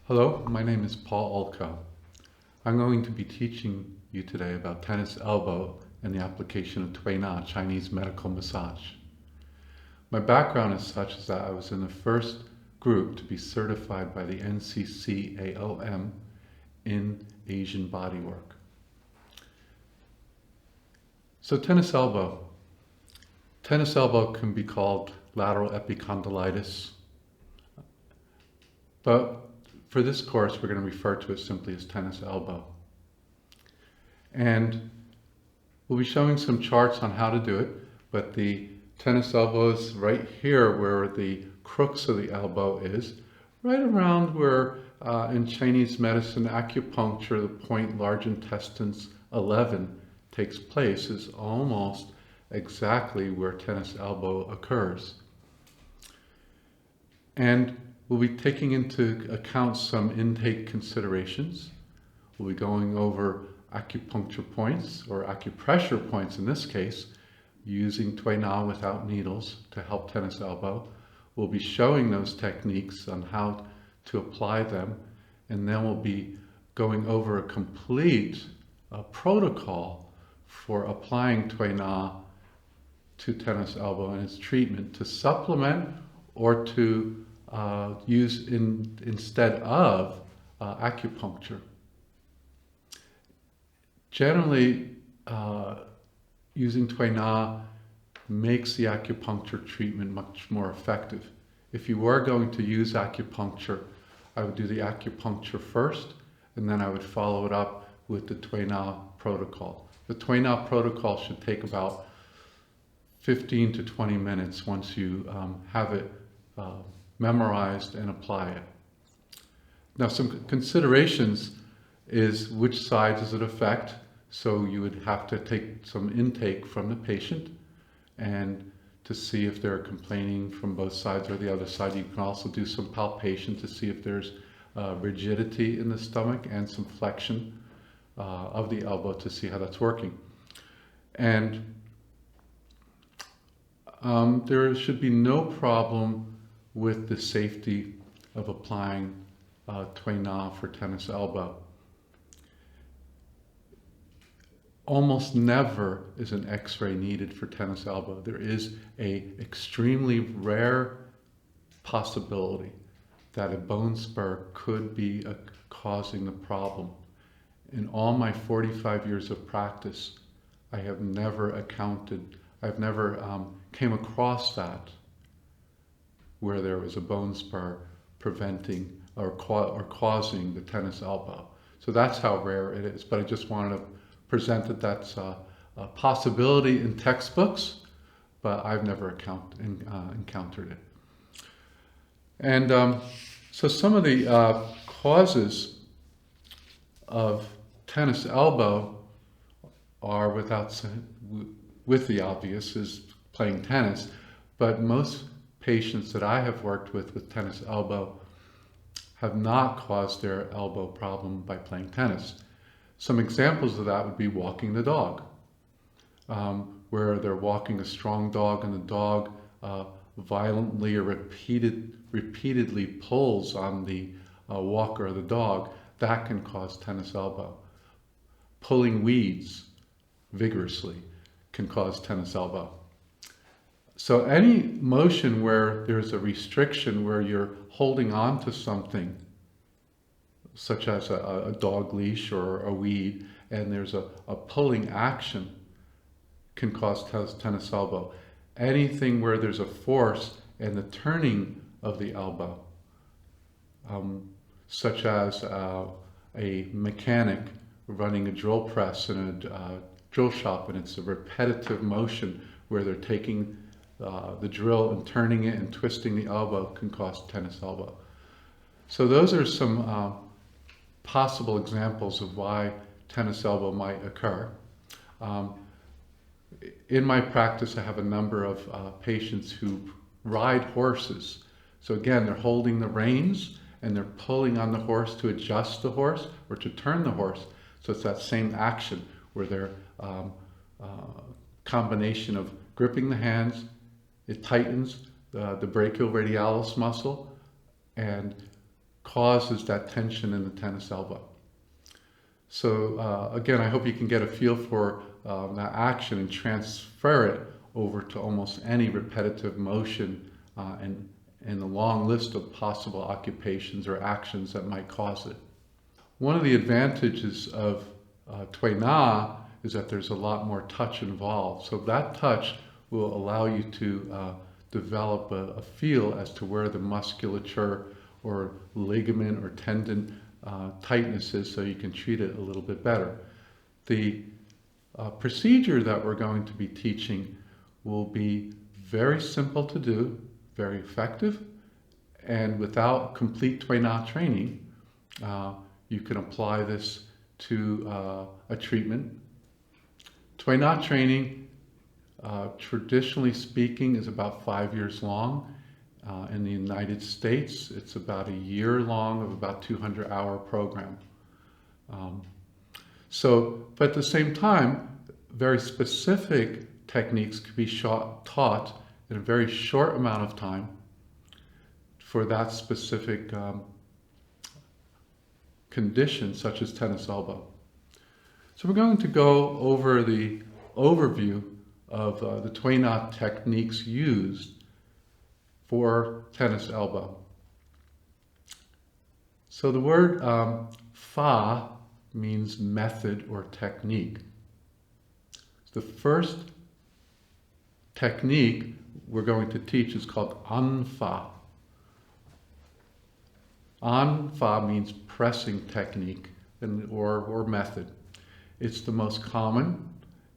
Hello, my name is Paul Olko. I'm going to be teaching you today about tennis elbow and the application of Tui Na, Chinese medical massage. My background is such as that I was in the first group to be certified by the NCCAOM in Asian Bodywork. So tennis elbow. Tennis elbow can be called lateral epicondylitis, but for this course, we're going to refer to it simply as tennis elbow. And we'll be showing some charts on how to do it, but the tennis elbow is right here where the crux of the elbow is, right around where in Chinese medicine, acupuncture, the point large intestines 11 takes place, is almost exactly where tennis elbow occurs. And we'll be taking into account some intake considerations. We'll be going over acupuncture points, or acupressure points in this case, using Tui Na without needles to help tennis elbow. We'll be showing those techniques on how to apply them, and then we'll be going over a complete protocol for applying Tui Na to tennis elbow and its treatment to supplement or to use instead of acupuncture. Generally, using Tui Na makes the acupuncture treatment much more effective. If you were going to use acupuncture, I would do the acupuncture first, and then I would follow it up with the Tui Na protocol. The Tui Na protocol should take about 15 to 20 minutes once you have it memorized and apply it. Now, some considerations is which side does it affect. So you would have to take some intake from the patient and to see if they're complaining from both sides or the other side. You can also do some palpation to see if there's rigidity in the stomach and some flexion of the elbow to see how that's working. And there should be no problem with the safety of applying Tui Na for tennis elbow. Almost never is an x-ray needed for tennis elbow. There is an extremely rare possibility that a bone spur could be causing the problem. In all my 45 years of practice, I have never came across that where there was a bone spur preventing or causing the tennis elbow. So that's how rare it is. But I just wanted to present that that's a possibility in textbooks, but I've never encountered it. And so some of the causes of tennis elbow are with the obvious is playing tennis, but most patients that I have worked with tennis elbow have not caused their elbow problem by playing tennis. Some examples of that would be walking the dog, where they're walking a strong dog and the dog violently or repeatedly pulls on the walker of the dog. That can cause tennis elbow. Pulling weeds vigorously can cause tennis elbow. So any motion where there's a restriction, where you're holding on to something, such as a dog leash or a weed, and there's a pulling action, can cause tennis elbow. Anything where there's a force and the turning of the elbow, such as a mechanic running a drill press in a drill shop, and it's a repetitive motion where they're taking the drill and turning it and twisting the elbow, can cause tennis elbow. So those are some possible examples of why tennis elbow might occur. In my practice, I have a number of patients who ride horses. So again, they're holding the reins and they're pulling on the horse to adjust the horse or to turn the horse. So it's that same action where they're combination of gripping the hands, it tightens the brachioradialis muscle and causes that tension in the tennis elbow. So again, I hope you can get a feel for that action and transfer it over to almost any repetitive motion and the long list of possible occupations or actions that might cause it. One of the advantages of Tui Na is that there's a lot more touch involved. So that touch will allow you to develop a feel as to where the musculature or ligament or tendon tightness is, so you can treat it a little bit better. The procedure that we're going to be teaching will be very simple to do, very effective, and without complete Tui Na training, you can apply this to a treatment. Tui Na training, traditionally speaking, is about 5 years long. In the United States, it's about a year long of about 200-hour program. But at the same time, very specific techniques can be taught in a very short amount of time for that specific condition, such as tennis elbow. So we're going to go over the overview of the Tui Na techniques used for tennis elbow. So the word fa means method or technique. The first technique we're going to teach is called Anfa. Anfa means pressing technique or method. It's the most common.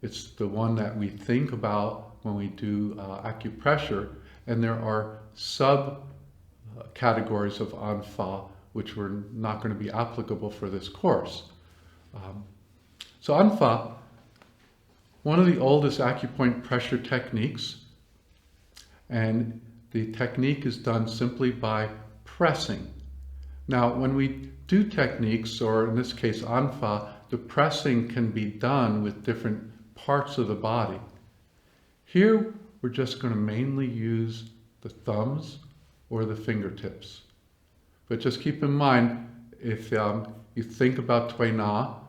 It's the one that we think about when we do acupressure, and there are sub-categories of Anfa which were not going to be applicable for this course. So Anfa, one of the oldest acupoint pressure techniques, and the technique is done simply by pressing. Now, when we do techniques, or in this case Anfa, the pressing can be done with different parts of the body. Here, we're just going to mainly use the thumbs or the fingertips. But just keep in mind, if you think about Tui Na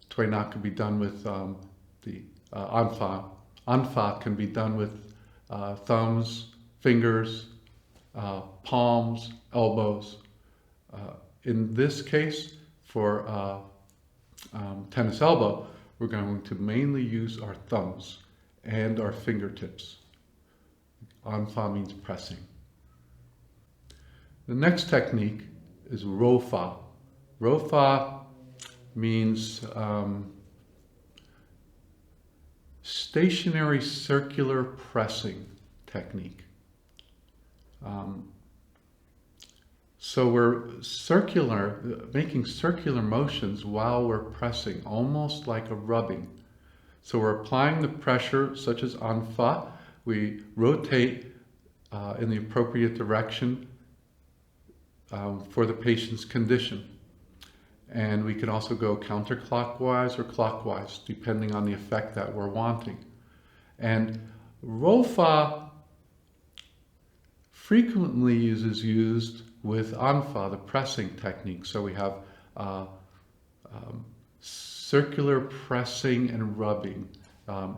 can be done with the Anfa. Anfa can be done with thumbs, fingers, palms, elbows. In this case, for tennis elbow, we're going to mainly use our thumbs and our fingertips. Anfa means pressing. The next technique is Rofa. Rofa means stationary circular pressing technique. So we're making circular motions while we're pressing, almost like a rubbing. So we're applying the pressure, such as Anfa. We rotate in the appropriate direction for the patient's condition. And we can also go counterclockwise or clockwise, depending on the effect that we're wanting. And Rofa frequently is used with Anfa, the pressing technique. So we have circular pressing and rubbing,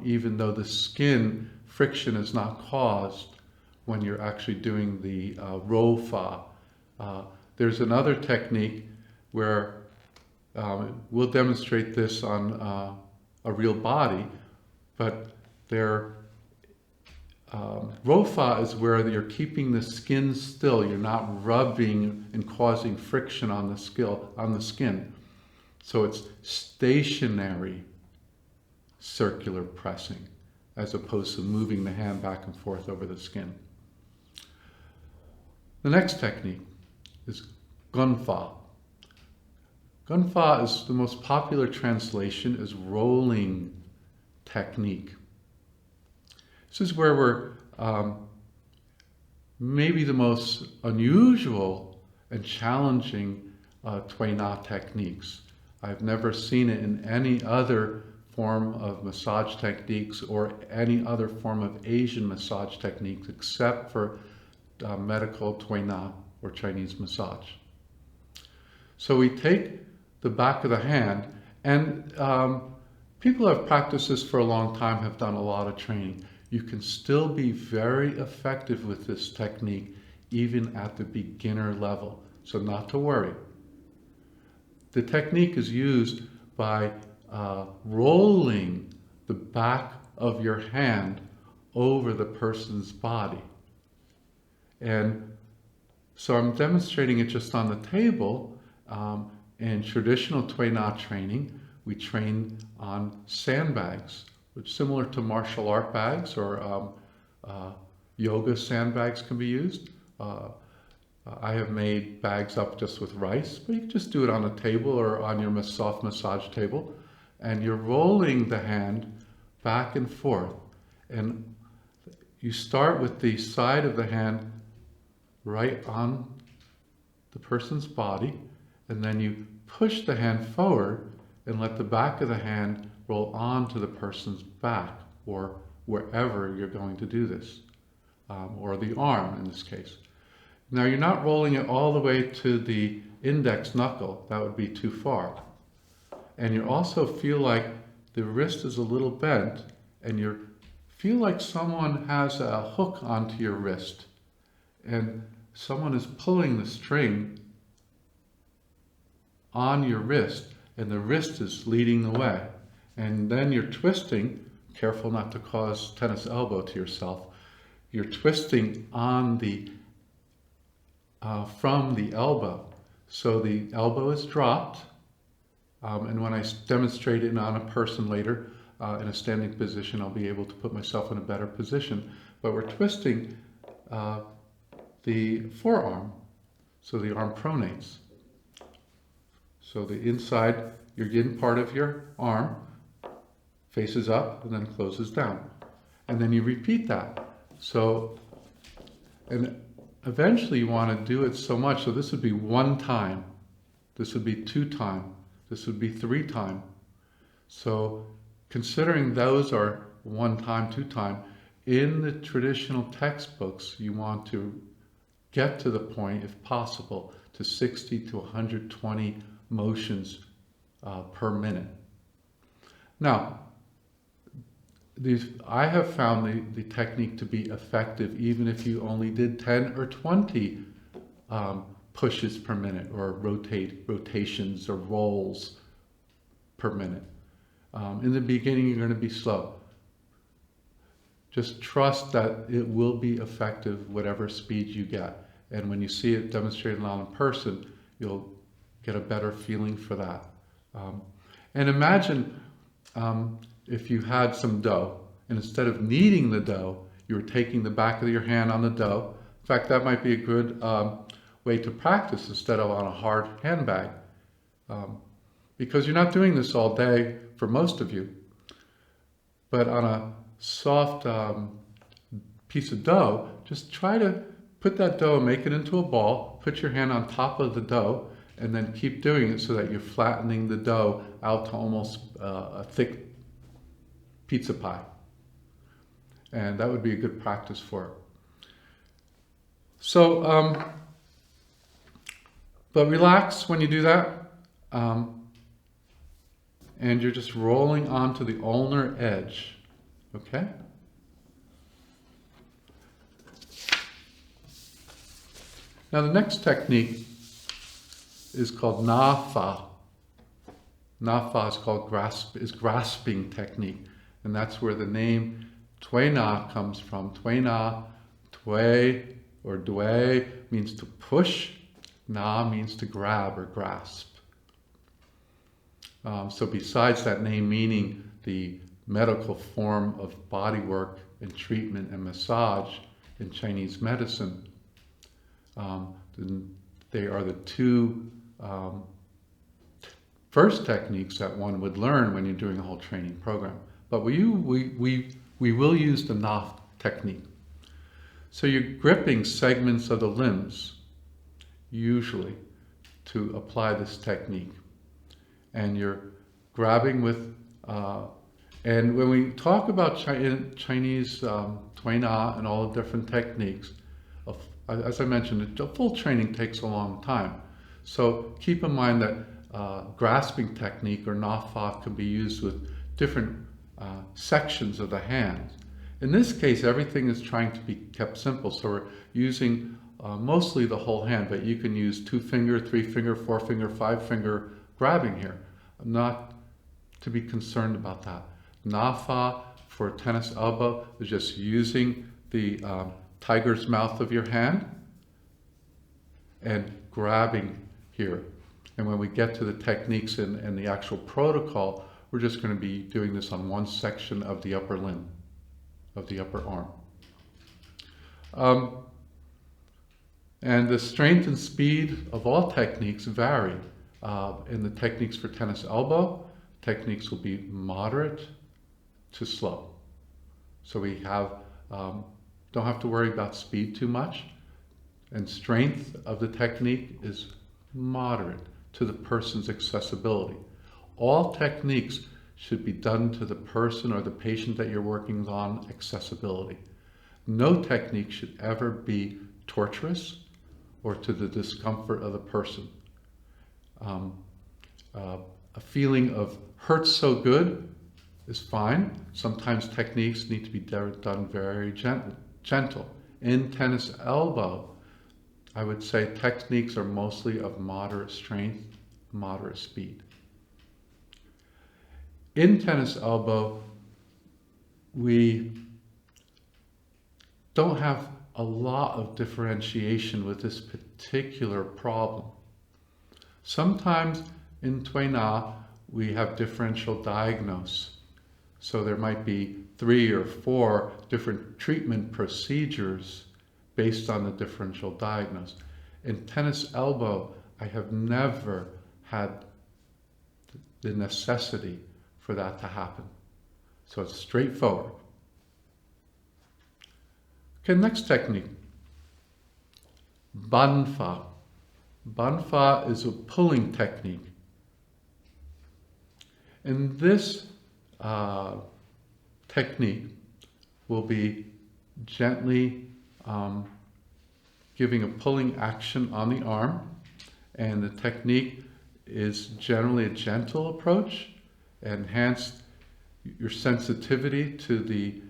even though the skin friction is not caused when you're actually doing the Rofa. There's another technique where we'll demonstrate this on a real body, but Rofa is where you're keeping the skin still. You're not rubbing and causing friction on the skin. So it's stationary circular pressing, as opposed to moving the hand back and forth over the skin. The next technique is Gunfire. Gunfire is the most popular translation is rolling technique. This is where we're maybe the most unusual and challenging Tui Na techniques. I've never seen it in any other form of massage techniques or any other form of Asian massage techniques except for medical Tui Na or Chinese massage. So we take the back of the hand, and people who have practiced this for a long time have done a lot of training. You can still be very effective with this technique even at the beginner level, so not to worry. The technique is used by rolling the back of your hand over the person's body. And so I'm demonstrating it just on the table. In traditional Tui Na training, we train on sandbags, which is similar to martial art bags, or yoga sandbags can be used. I have made bags up just with rice, but you can just do it on a table or on your soft massage table. And you're rolling the hand back and forth. And you start with the side of the hand right on the person's body, and then you push the hand forward and let the back of the hand roll onto the person's back, or wherever you're going to do this, or the arm in this case. Now you're not rolling it all the way to the index knuckle, that would be too far. And you also feel like the wrist is a little bent, and you feel like someone has a hook onto your wrist, and someone is pulling the string on your wrist, and the wrist is leading the way. And then you're twisting, careful not to cause tennis elbow to yourself, you're twisting on the from the elbow. So the elbow is dropped, and when I demonstrate it on a person later in a standing position, I'll be able to put myself in a better position. But we're twisting the forearm, so the arm pronates. So the inside, your yin part of your arm faces up and then closes down. And then you repeat that. So, and eventually you want to do it so much, so this would be 1 time, this would be 2 time, this would be 3 time. So considering those are 1 time, 2 time, in the traditional textbooks you want to get to the point, if possible, to 60 to 120 motions per minute. Now, I have found the technique to be effective even if you only did 10 or 20 pushes per minute, or rotations or rolls per minute. In the beginning, you're going to be slow. Just trust that it will be effective whatever speed you get. And when you see it demonstrated on a person, you'll get a better feeling for that. And imagine if you had some dough, and instead of kneading the dough, you were taking the back of your hand on the dough. In fact, that might be a good way to practice instead of on a hard handbag. Because you're not doing this all day for most of you. But on a soft piece of dough, just try to put that dough, make it into a ball, put your hand on top of the dough, and then keep doing it so that you're flattening the dough out to almost a thick pizza pie. And that would be a good practice for it. So, but relax when you do that. And you're just rolling onto the ulnar edge, okay? Now the next technique is called Na Fa. Na Fa is called grasping technique, and that's where the name Tui Na comes from. Tui Na, Tui or Dui means to push, Na means to grab or grasp. So besides that name meaning the medical form of body work and treatment and massage in Chinese medicine, they are the 2 first techniques that one would learn when you're doing a whole training program. But we will use the Na technique. So you're gripping segments of the limbs, usually, to apply this technique. And you're grabbing with, and when we talk about Chinese Tui Na and all the different techniques, as I mentioned, a full training takes a long time. So keep in mind that grasping technique or Na Fa can be used with different sections of the hand. In this case, everything is trying to be kept simple, so we're using mostly the whole hand, but you can use 2-finger, 3-finger, 4-finger, 5-finger grabbing here. Not to be concerned about that. Na Fa for tennis elbow is just using the tiger's mouth of your hand and grabbing here. And when we get to the techniques and the actual protocol, we're just going to be doing this on one section of the upper limb, of the upper arm. And the strength and speed of all techniques vary. In the techniques for tennis elbow, techniques will be moderate to slow. So we have, don't have to worry about speed too much. And strength of the technique is moderate to the person's accessibility. All techniques should be done to the person or the patient that you're working on accessibility. No technique should ever be torturous or to the discomfort of the person. A feeling of hurts so good is fine. Sometimes techniques need to be done very gentle. In tennis elbow, I would say techniques are mostly of moderate strength, moderate speed. In tennis elbow, we don't have a lot of differentiation with this particular problem. Sometimes in Tui Na, we have differential diagnose. So there might be 3 or 4 different treatment procedures based on the differential diagnose. In tennis elbow, I have never had the necessity for that to happen. So it's straightforward. Okay, next technique. Gunfire. Gunfire is a pulling technique. And this technique will be gently giving a pulling action on the arm, and the technique is generally a gentle approach. Enhance your sensitivity to the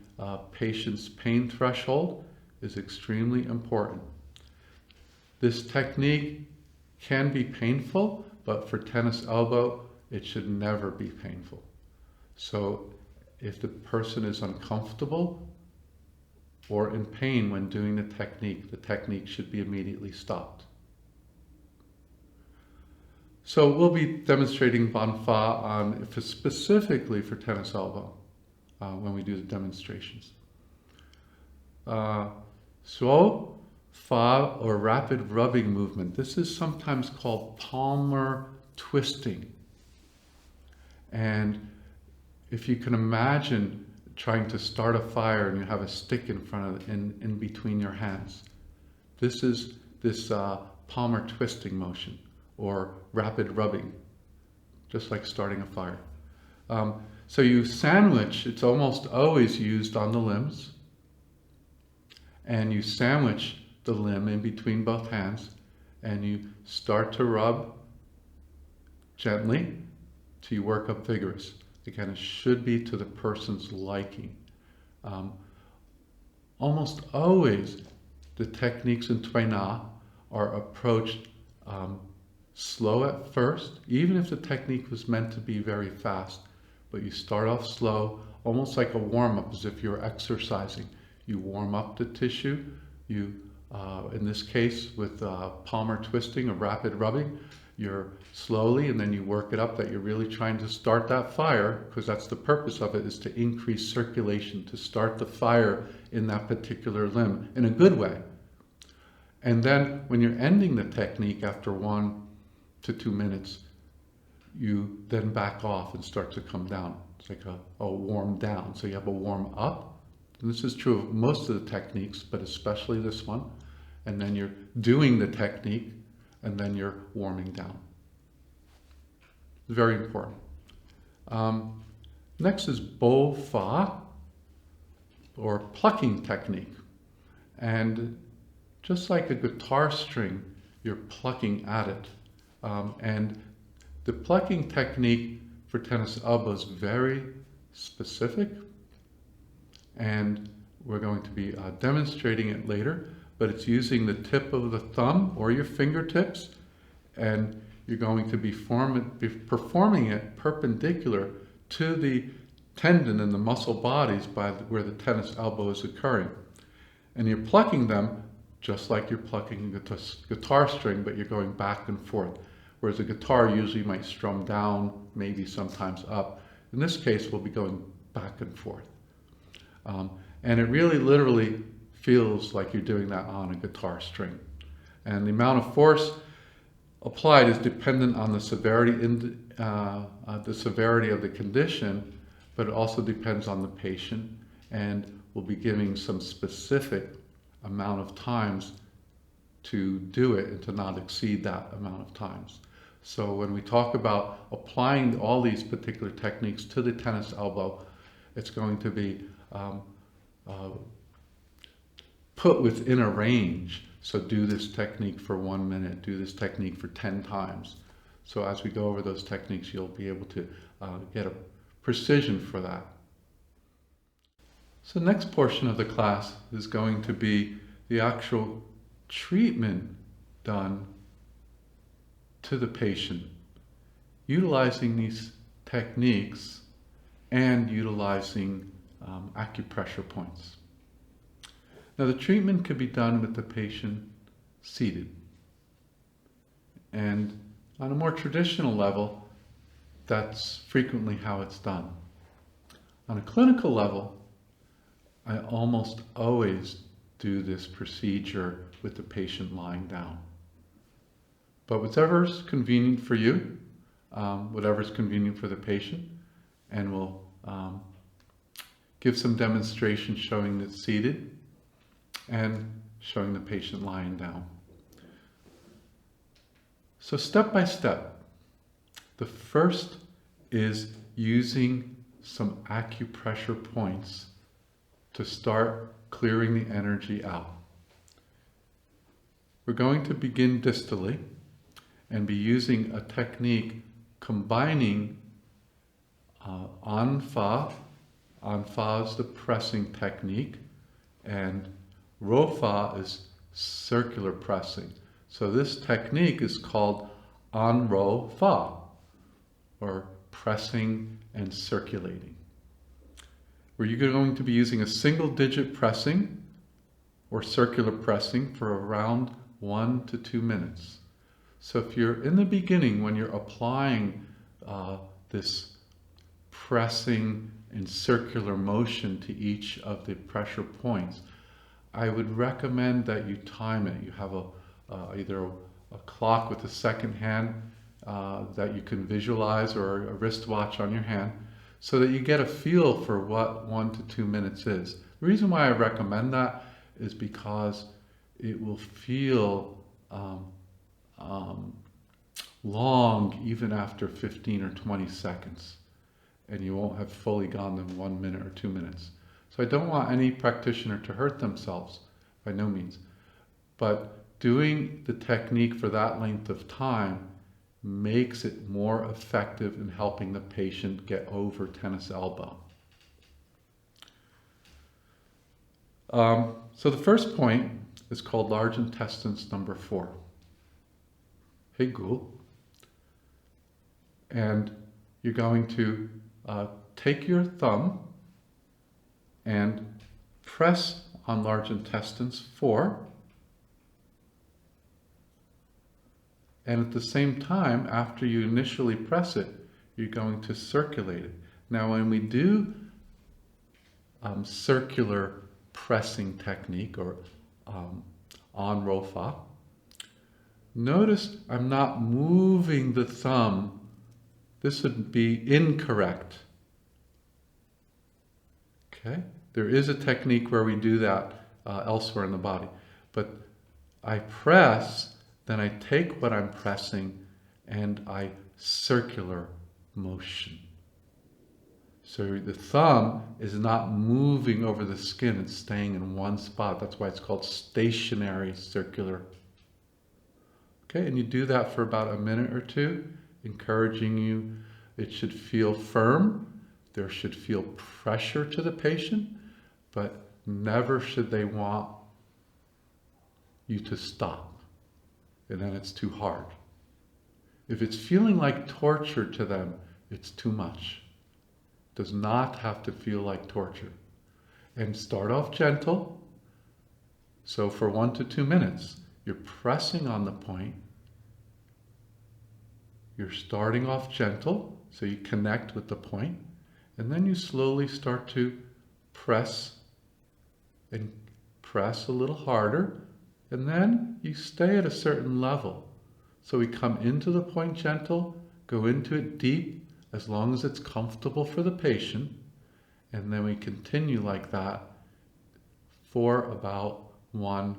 patient's pain threshold is extremely important. This technique can be painful, but for tennis elbow, it should never be painful. So if the person is uncomfortable or in pain when doing the technique should be immediately stopped. So we'll be demonstrating Gunfire on specifically for tennis elbow when we do the demonstrations. So Fa or rapid rubbing movement. This is sometimes called Palmar Twisting. And if you can imagine trying to start a fire and you have a stick in front of in between your hands, this is this Palmar Twisting motion or rapid rubbing, just like starting a fire. So you sandwich, it's almost always used on the limbs, and you sandwich the limb in between both hands, and you start to rub gently till you work up vigorous. Again, it should be to the person's liking. Almost always the techniques in Tui Na are approached slow at first, even if the technique was meant to be very fast, but you start off slow, almost like a warm-up, as if you're exercising. You warm up the tissue. You, in this case, with Palmar Twisting or rapid rubbing, you're slowly, and then you work it up that you're really trying to start that fire, because that's the purpose of it, is to increase circulation, to start the fire in that particular limb in a good way. And then when you're ending the technique after 1 to 2 minutes, you then back off and start to come down. It's like a warm down. So you have a warm up. And this is true of most of the techniques, but especially this one. And then you're doing the technique, and then you're warming down. Very important. Next is Bo Fa, or plucking technique. And just like a guitar string, you're plucking at it. And the plucking technique for tennis elbow is very specific, and we're going to be demonstrating it later, but it's using the tip of the thumb or your fingertips, and you're going to be performing it perpendicular to the tendon and the muscle bodies where the tennis elbow is occurring. And you're plucking them just like you're plucking a guitar string, but you're going back and forth. Whereas a guitar usually might strum down, maybe sometimes up. In this case, we'll be going back and forth. And it really literally feels like you're doing that on a guitar string. And the amount of force applied is dependent on the severity of the condition, but it also depends on the patient, and we'll be giving some specific amount of times to do it and to not exceed that amount of times. So when we talk about applying all these particular techniques to the tennis elbow, it's going to be put within a range. So do this technique for 1 minute, do this technique for 10 times. So as we go over those techniques, you'll be able to get a precision for that. So the next portion of the class is going to be the actual treatment done to the patient, utilizing these techniques and utilizing acupressure points. Now the treatment could be done with the patient seated. And on a more traditional level, that's frequently how it's done. On a clinical level, I almost always do this procedure with the patient lying down. But whatever's convenient for you, whatever's convenient for the patient, and we'll give some demonstration showing it seated and showing the patient lying down. So step by step, the first is using some acupressure points to start clearing the energy out. We're going to begin distally and be using a technique combining Anfa. Anfa is the pressing technique, and Rofa is circular pressing. So this technique is called Anro-Fa, or pressing and circulating, where you're going to be using a single digit pressing or circular pressing for around 1 to 2 minutes. So if you're in the beginning, when you're applying this pressing and circular motion to each of the pressure points, I would recommend that you time it. You have either a clock with a second hand that you can visualize, or a wristwatch on your hand, so that you get a feel for what 1 to 2 minutes is. The reason why I recommend that is because it will feel long even after 15 or 20 seconds, and you won't have fully gone in 1 minute or 2 minutes. So I don't want any practitioner to hurt themselves, by no means. But doing the technique for that length of time makes it more effective in helping the patient get over tennis elbow. So the first point is called large intestines number 4. Hey, Ghoul. And you're going to take your thumb and press on large intestines 4. And at the same time, after you initially press it, you're going to circulate it. Now, when we do circular pressing technique, or Anro-Fa, notice I'm not moving the thumb. This would be incorrect. Okay? There is a technique where we do that elsewhere in the body. But I press, then I take what I'm pressing and I circular motion. So the thumb is not moving over the skin, it's staying in one spot. That's why it's called stationary circular. Okay, and you do that for about a minute or two, encouraging you. It should feel firm. There should feel pressure to the patient, but never should they want you to stop. And then it's too hard. If it's feeling like torture to them, it's too much. It does not have to feel like torture. And start off gentle. So for 1 to 2 minutes, you're pressing on the point. You're starting off gentle, so you connect with the point. And then you slowly start to press and press a little harder. And then you stay at a certain level. So we come into the point gentle, go into it deep, as long as it's comfortable for the patient. And then we continue like that for about 1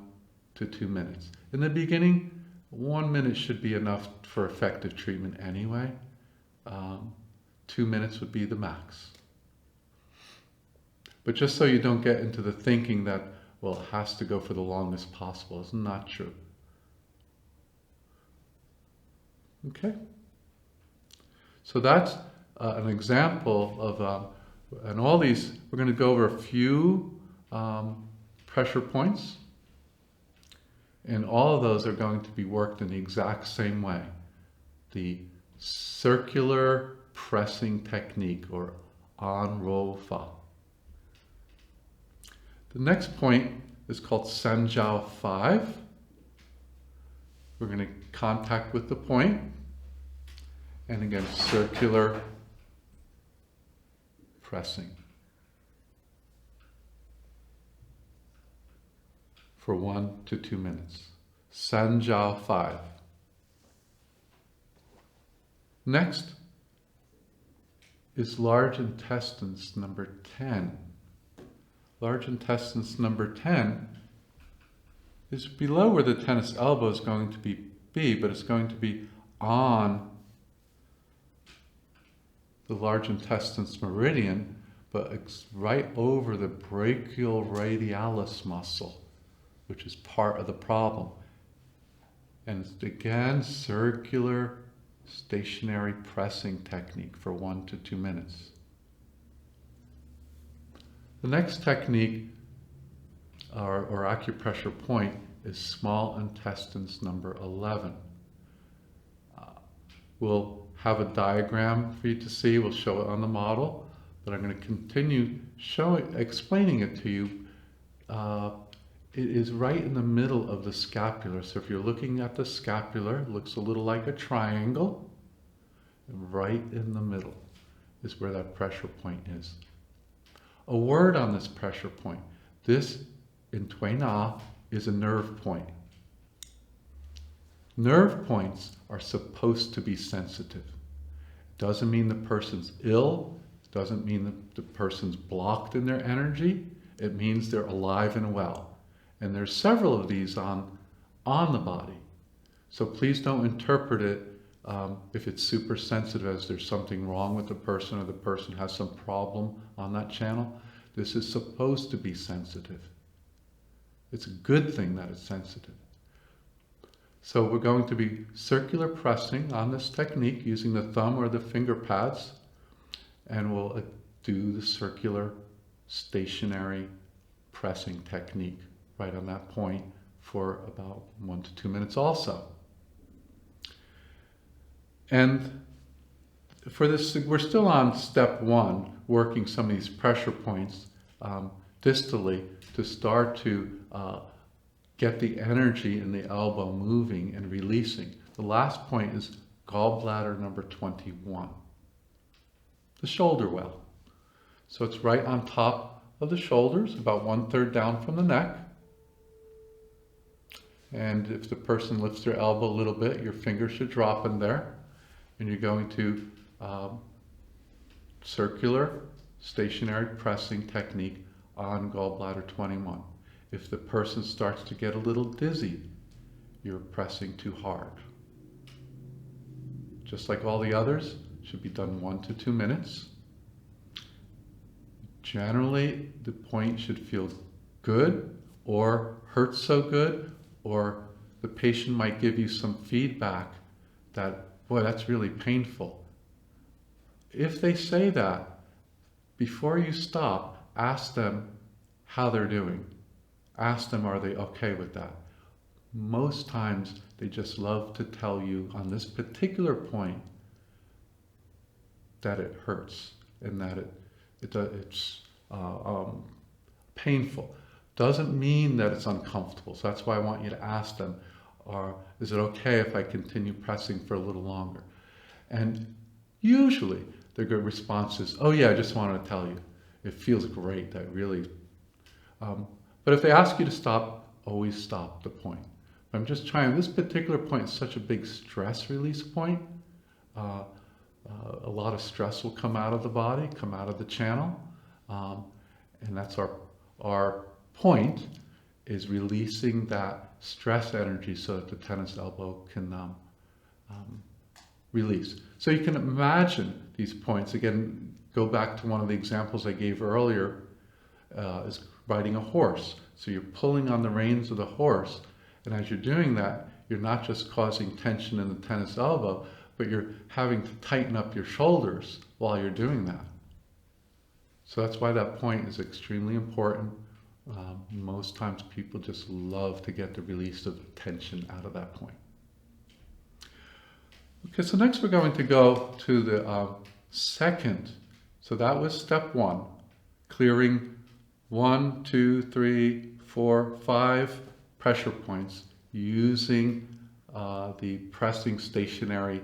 to 2 minutes. In the beginning, 1 minute should be enough for effective treatment anyway. 2 minutes would be the max. But just so you don't get into the thinking that, well, it has to go for the longest possible, it's not true. Okay? So that's an example of, and all these, we're going to go over a few pressure points. And all of those are going to be worked in the exact same way. The circular pressing technique, or Anrofa. The next point is called Sanjiao 5. We're going to contact with the point. And again, circular pressing. For 1 to 2 minutes. Sanjiao 5. Next is large intestines number 10. Large intestines number 10 is below where the tennis elbow is going to be, but it's going to be on the large intestines meridian, but it's right over the brachial radialis muscle, which is part of the problem. And it's again, circular stationary pressing technique for 1 to 2 minutes. The next technique, or acupressure point, is small intestines number 11. We'll have a diagram for you to see. We'll show it on the model, but I'm going to continue explaining it to you. It is right in the middle of the scapula. So if you're looking at the scapula, it looks a little like a triangle. And right in the middle is where that pressure point is. A word on this pressure point. This, in Tui Na, is a nerve point. Nerve points are supposed to be sensitive. It doesn't mean the person's ill. It doesn't mean that the person's blocked in their energy. It means they're alive and well. And there's several of these on the body. So please don't interpret it if it's super sensitive as there's something wrong with the person or the person has some problem on that channel. This is supposed to be sensitive. It's a good thing that it's sensitive. So we're going to be circular pressing on this technique using the thumb or the finger pads, and we'll do the circular stationary pressing technique right on that point for about 1 to 2 minutes also. And for this, we're still on step 1, working some of these pressure points distally to start to get the energy in the elbow moving and releasing. The last point is gallbladder number 21, the shoulder well. So it's right on top of the shoulders, about 1/3 down from the neck. And if the person lifts their elbow a little bit, your finger should drop in there. And you're going to circular stationary pressing technique on gallbladder 21. If the person starts to get a little dizzy, you're pressing too hard. Just like all the others, should be done 1 to 2 minutes. Generally, the point should feel good or hurt so good or the patient might give you some feedback that, boy, that's really painful. If they say that, before you stop, ask them how they're doing. Ask them, are they okay with that? Most times, they just love to tell you on this particular point that it hurts and that it's painful. Doesn't mean that it's uncomfortable. So that's why I want you to ask them, is it okay if I continue pressing for a little longer? And usually their good response is, oh yeah, I just wanted to tell you. It feels great, that really. But if they ask you to stop, always stop the point. I'm just trying, this particular point is such a big stress release point. A lot of stress will come out of the body, come out of the channel. And that's our point, is releasing that stress energy so that the tennis elbow can release. So you can imagine these points. Again, go back to one of the examples I gave earlier, is riding a horse. So you're pulling on the reins of the horse, and as you're doing that, you're not just causing tension in the tennis elbow, but you're having to tighten up your shoulders while you're doing that. So that's why that point is extremely important. Most times people just love to get the release of tension out of that point. Okay, so next we're going to go to the second. So that was step one, clearing 1, 2, 3, 4, 5 pressure points using the pressing stationary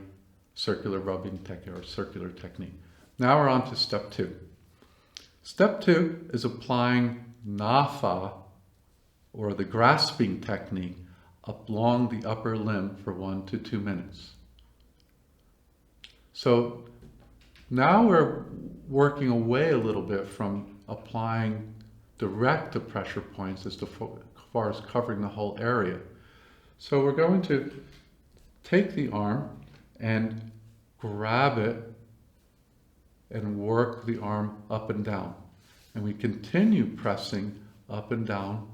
circular rubbing technique or circular technique. Now we're on to step two. Step two is applying Na-Fa, or the grasping technique, along the upper limb for 1 to 2 minutes. So now we're working away a little bit from applying direct the pressure points as far as covering the whole area. So we're going to take the arm and grab it and work the arm up and down. And we continue pressing up and down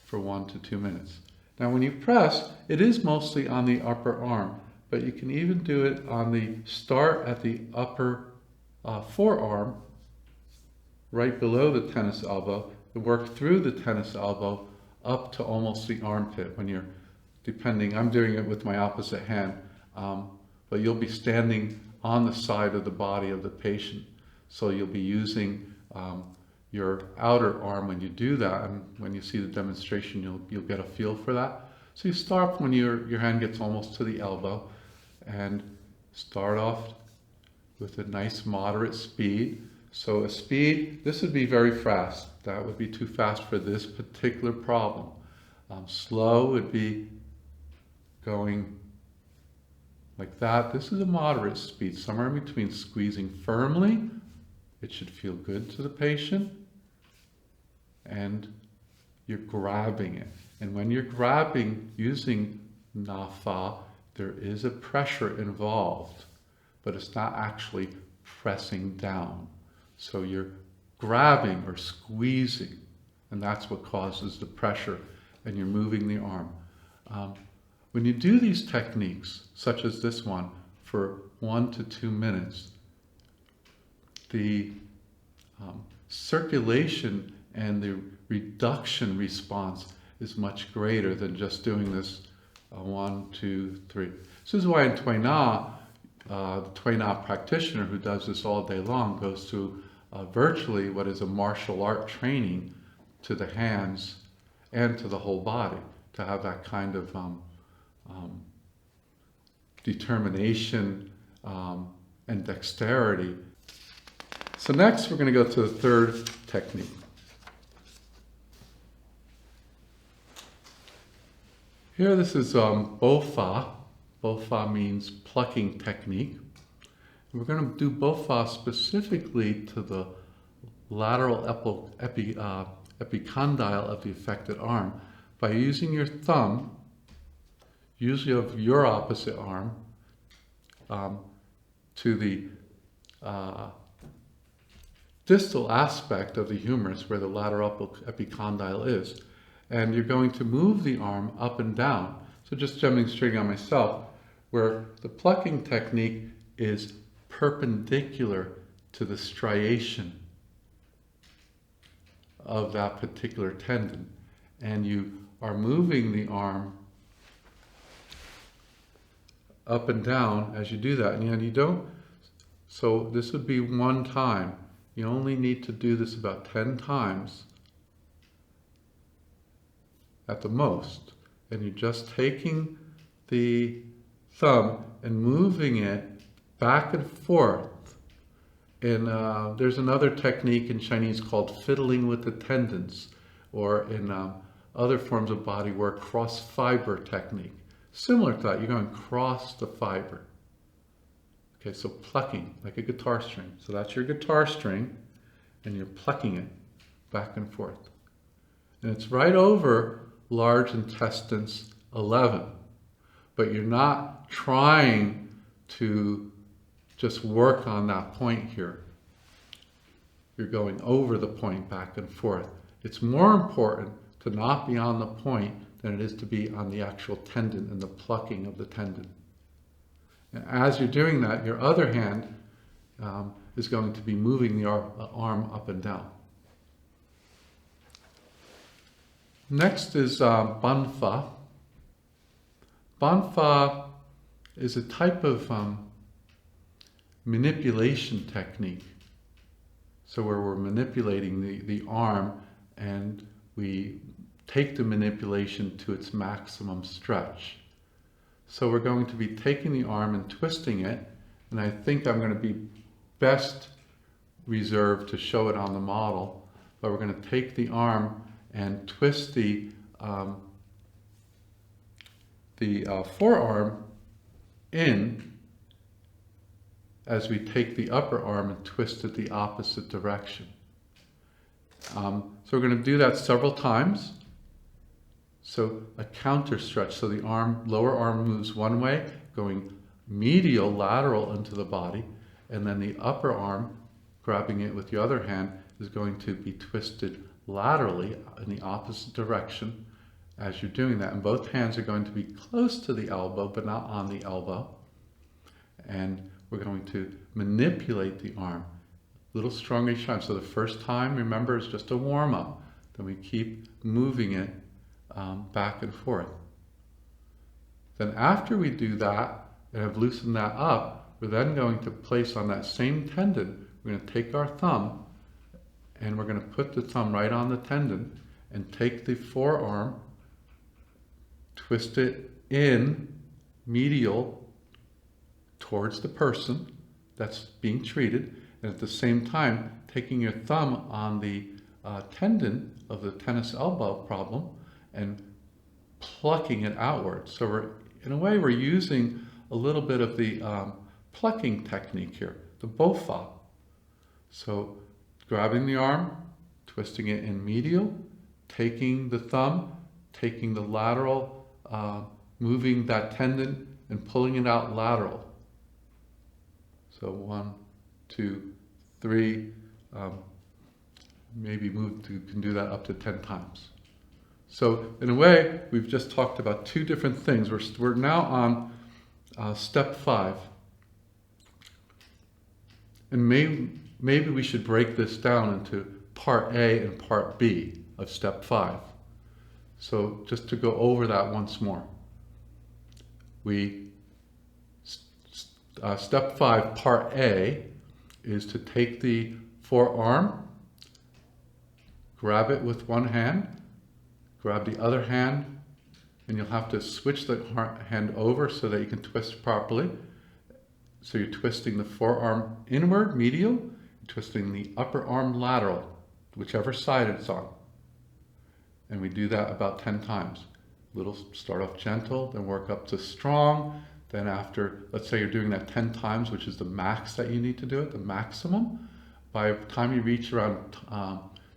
for 1 to 2 minutes. Now when you press, it is mostly on the upper arm, but you can even do it on the start at the upper forearm, right below the tennis elbow, and work through the tennis elbow up to almost the armpit when you're, depending, I'm doing it with my opposite hand, but you'll be standing on the side of the body of the patient. So you'll be using your outer arm when you do that, and when you see the demonstration, you'll get a feel for that. So you start when your hand gets almost to the elbow, and start off with a nice moderate speed. So a speed, this would be very fast. That would be too fast for this particular problem. Slow would be going like that. This is a moderate speed, somewhere in between squeezing firmly. It should feel good to the patient. And you're grabbing it. And when you're grabbing using Na-Fa, there is a pressure involved, but it's not actually pressing down. So you're grabbing or squeezing, and that's what causes the pressure, and you're moving the arm. When you do these techniques, such as this one, for 1 to 2 minutes, the circulation and the reduction response is much greater than just doing this 1, 2, 3. This is why in Tui Na, the Tui Na practitioner who does this all day long goes through virtually what is a martial art training to the hands and to the whole body, to have that kind of determination and dexterity. So next we're going to go to the third technique. Here this is Bo-Fa. Bo-Fa means plucking technique. And we're going to do Bo-Fa specifically to the lateral epicondyle of the affected arm by using your thumb, usually of your opposite arm, to the distal aspect of the humerus where the lateral epicondyle is. And you're going to move the arm up and down. So just demonstrating on myself, where the plucking technique is perpendicular to the striation of that particular tendon. And you are moving the arm up and down as you do that. And you don't, so this would be one time. You only need to do this about 10 times at the most. And you're just taking the thumb and moving it back and forth. And there's another technique in Chinese called fiddling with the tendons, or in other forms of body work, cross fiber technique. Similar to that, you're going across the fiber. Okay, so plucking, like a guitar string. So that's your guitar string, and you're plucking it back and forth. And it's right over large intestines 11. But you're not trying to just work on that point here. You're going over the point back and forth. It's more important to not be on the point than it is to be on the actual tendon and the plucking of the tendon. And as you're doing that, your other hand is going to be moving the arm up and down. Next is Gunfire. Gunfire is a type of manipulation technique. So where we're manipulating the arm, and we take the manipulation to its maximum stretch. So we're going to be taking the arm and twisting it, and I think I'm going to be best reserved to show it on the model, but we're going to take the arm and twist the forearm in as we take the upper arm and twist it the opposite direction. So we're going to do that several times. So a counter stretch, so the lower arm moves one way, going medial, lateral into the body, and then the upper arm, grabbing it with the other hand, is going to be twisted laterally in the opposite direction as you're doing that. And both hands are going to be close to the elbow, but not on the elbow. And we're going to manipulate the arm a little stronger each time. So the first time, remember, is just a warm-up. Then we keep moving it back and forth. Then after we do that and have loosened that up, we're then going to place on that same tendon, we're going to take our thumb and we're going to put the thumb right on the tendon and take the forearm, twist it in medial towards the person that's being treated, and at the same time taking your thumb on the tendon of the tennis elbow problem and plucking it outward. So in a way we're using a little bit of the plucking technique here, the bofa. So grabbing the arm, twisting it in medial, taking the thumb, taking the lateral, moving that tendon and pulling it out lateral. So 1, 2, 3, maybe can do that up to 10 times. So in a way, we've just talked about two different things. We're now on step 5. And maybe we should break this down into part A and part B of step 5. So just to go over that once more. Step 5, part A, is to take the forearm, grab it with one hand, grab the other hand, and you'll have to switch the hand over so that you can twist properly. So you're twisting the forearm inward, medial, twisting the upper arm lateral, whichever side it's on. And we do that about 10 times. Start off gentle, then work up to strong. Then after, let's say you're doing that 10 times, which is the max that you need to do it, the maximum. By the time you reach around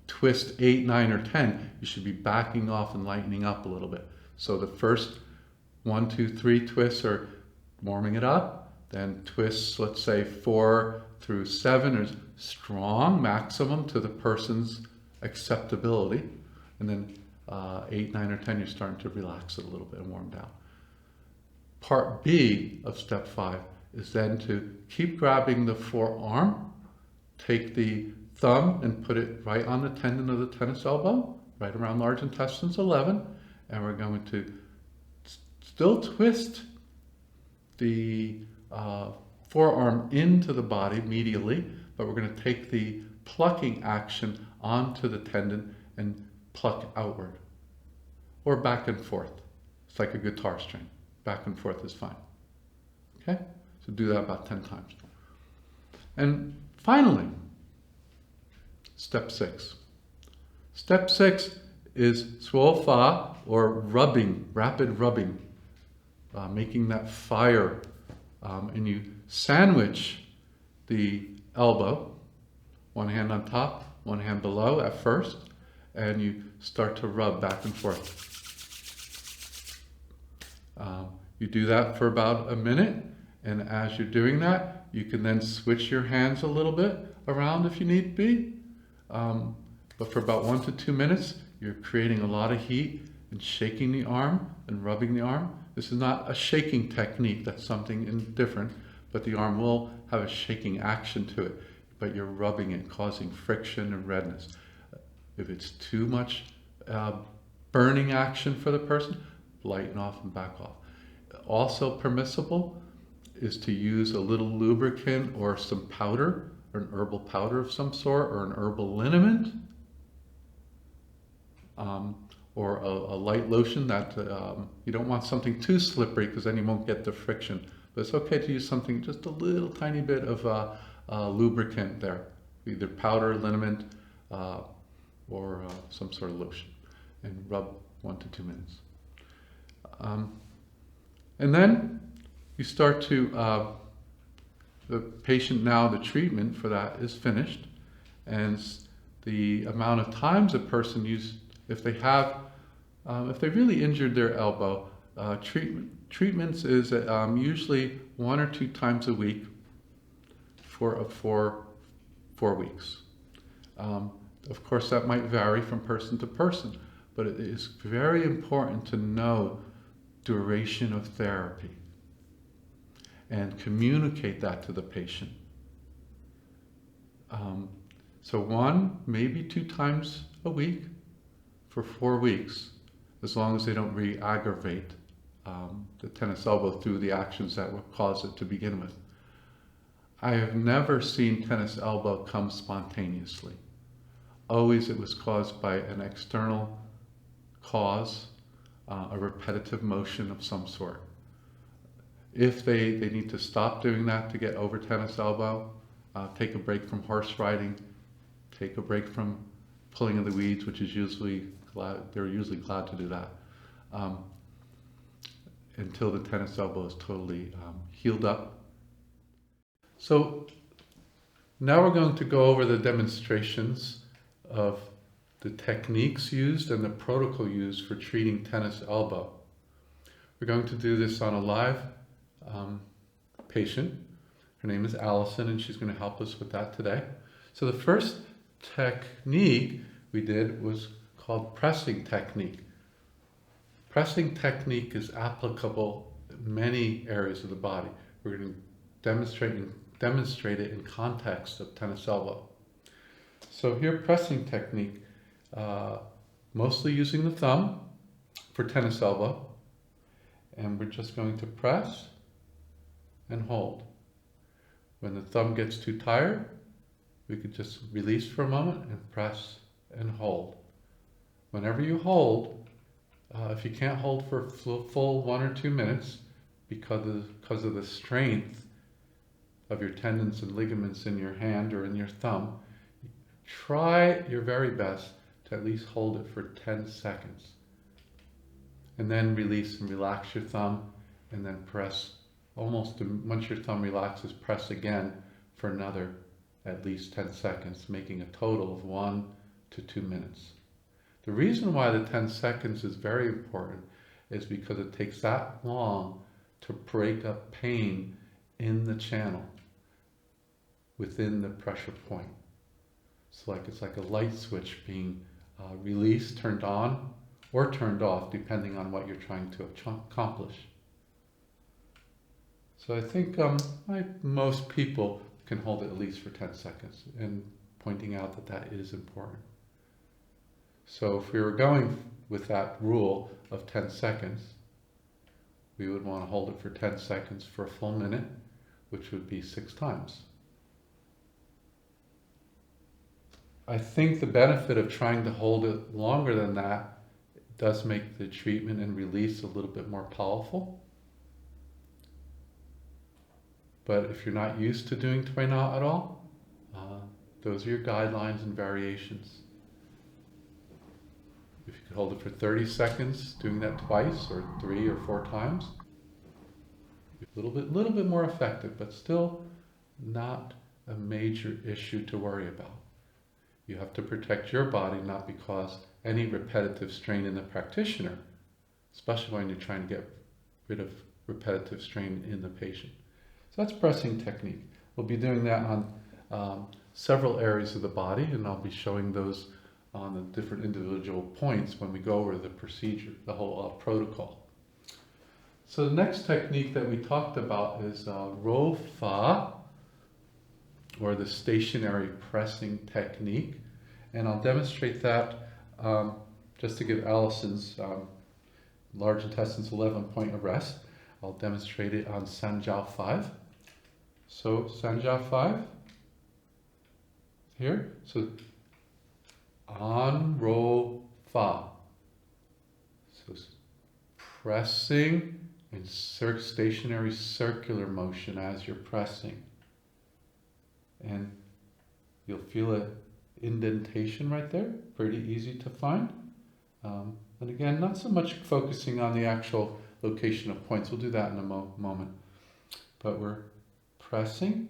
twist 8, 9, or 10, you should be backing off and lightening up a little bit. So the first 1, 2, 3 twists are warming it up. Then twists, let's say 4 through 7 is strong, maximum to the person's acceptability. And then 8, 9, or 10, you're starting to relax it a little bit and warm down. Part B of step 5 is then to keep grabbing the forearm, take the thumb and put it right on the tendon of the tennis elbow, right around large intestines 11, and we're going to still twist the forearm into the body medially, but we're going to take the plucking action onto the tendon and pluck outward, or back and forth. It's like a guitar string. Back and forth is fine. Okay? So do that about 10 times. And finally, step 6. Step 6 is Schwa fa, or rubbing, rapid rubbing, making that fire. And you sandwich the elbow, one hand on top, one hand below at first, and you start to rub back and forth. You do that for about a minute, and as you're doing that, you can then switch your hands a little bit around if you need be. But for about 1 to 2 minutes, you're creating a lot of heat and shaking the arm and rubbing the arm. This is not a shaking technique, that's something different, but the arm will have a shaking action to it, but you're rubbing it, causing friction and redness. If it's too much burning action for the person, lighten off and back off. Also permissible is to use a little lubricant or some powder, or an herbal powder of some sort, or an herbal liniment, or a light lotion that you don't want something too slippery because then you won't get the friction. But it's okay to use something, just a little tiny bit of lubricant there, either powder, liniment, or some sort of lotion, and rub 1 to 2 minutes. And then you start to, the patient now, the treatment for that is finished, and the amount of times a person uses, if they really injured their elbow, treatments is usually 1 or 2 times a week for 4 weeks. Of course, that might vary from person to person, but it is very important to know duration of therapy and communicate that to the patient. So 1, maybe 2 times a week for 4 weeks, as long as they don't re-aggravate the tennis elbow through the actions that would cause it to begin with. I have never seen tennis elbow come spontaneously. Always it was caused by an external cause, a repetitive motion of some sort. If they need to stop doing that to get over tennis elbow, take a break from horse riding, take a break from pulling in the weeds, which is they're usually glad to do that, until the tennis elbow is totally healed up. So now we're going to go over the demonstrations of the techniques used and the protocol used for treating tennis elbow. We're going to do this on a live patient. Her name is Allison, and she's going to help us with that today. So the first technique we did was called pressing technique. Pressing technique is applicable in many areas of the body. We're going to demonstrate it in context of tennis elbow. So here, pressing technique, mostly using the thumb for tennis elbow, and we're just going to press and hold. When the thumb gets too tired, we could just release for a moment and press and hold. Whenever you hold, if you can't hold for full 1 or 2 minutes because of the strength of your tendons and ligaments in your hand or in your thumb, try your very best to at least hold it for 10 seconds. And then release and relax your thumb, and then press once your thumb relaxes, press again for another at least 10 seconds, making a total of 1 to 2 minutes. The reason why the 10 seconds is very important is because it takes that long to break up pain in the channel within the pressure point. It's like a light switch being released, turned on, or turned off, depending on what you're trying to accomplish. So I think most people can hold it at least for 10 seconds, and pointing out that that is important. So if we were going with that rule of 10 seconds, we would want to hold it for 10 seconds for a full minute, which would be 6 times. I think the benefit of trying to hold it longer than that does make the treatment and release a little bit more powerful. But if you're not used to doing Tui Na at all, those are your guidelines and variations. If you could hold it for 30 seconds, doing that twice or 3 or 4 times, a little bit more effective, but still not a major issue to worry about. You have to protect your body, not because any repetitive strain in the practitioner, especially when you're trying to get rid of repetitive strain in the patient. So that's pressing technique. We'll be doing that on several areas of the body, and I'll be showing those on the different individual points when we go over the procedure, the whole protocol. So the next technique that we talked about is Ro Fa, or the stationary pressing technique. And I'll demonstrate that just to give Allison's large intestine's 11-point arrest. I'll demonstrate it on Sanjiao 5. So Sanjiao 5, here. So An Ro Fa. So pressing and stationary circular motion as you're pressing. And you'll feel an indentation right there, pretty easy to find. And again, not so much focusing on the actual location of points, we'll do that in a moment. But we're pressing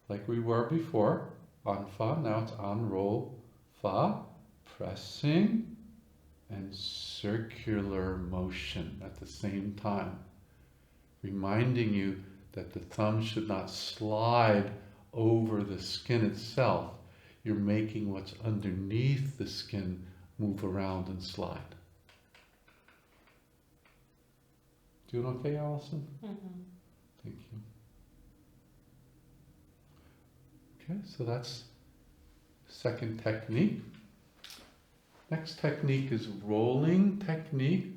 like we were before, An Fa, now it's An Ro Fa, pressing and circular motion at the same time, reminding you that the thumb should not slide over the skin itself. You're making what's underneath the skin move around and slide. Doing okay, Allison? Mm-hmm. Thank you. Okay, so that's second technique. Next technique is rolling technique,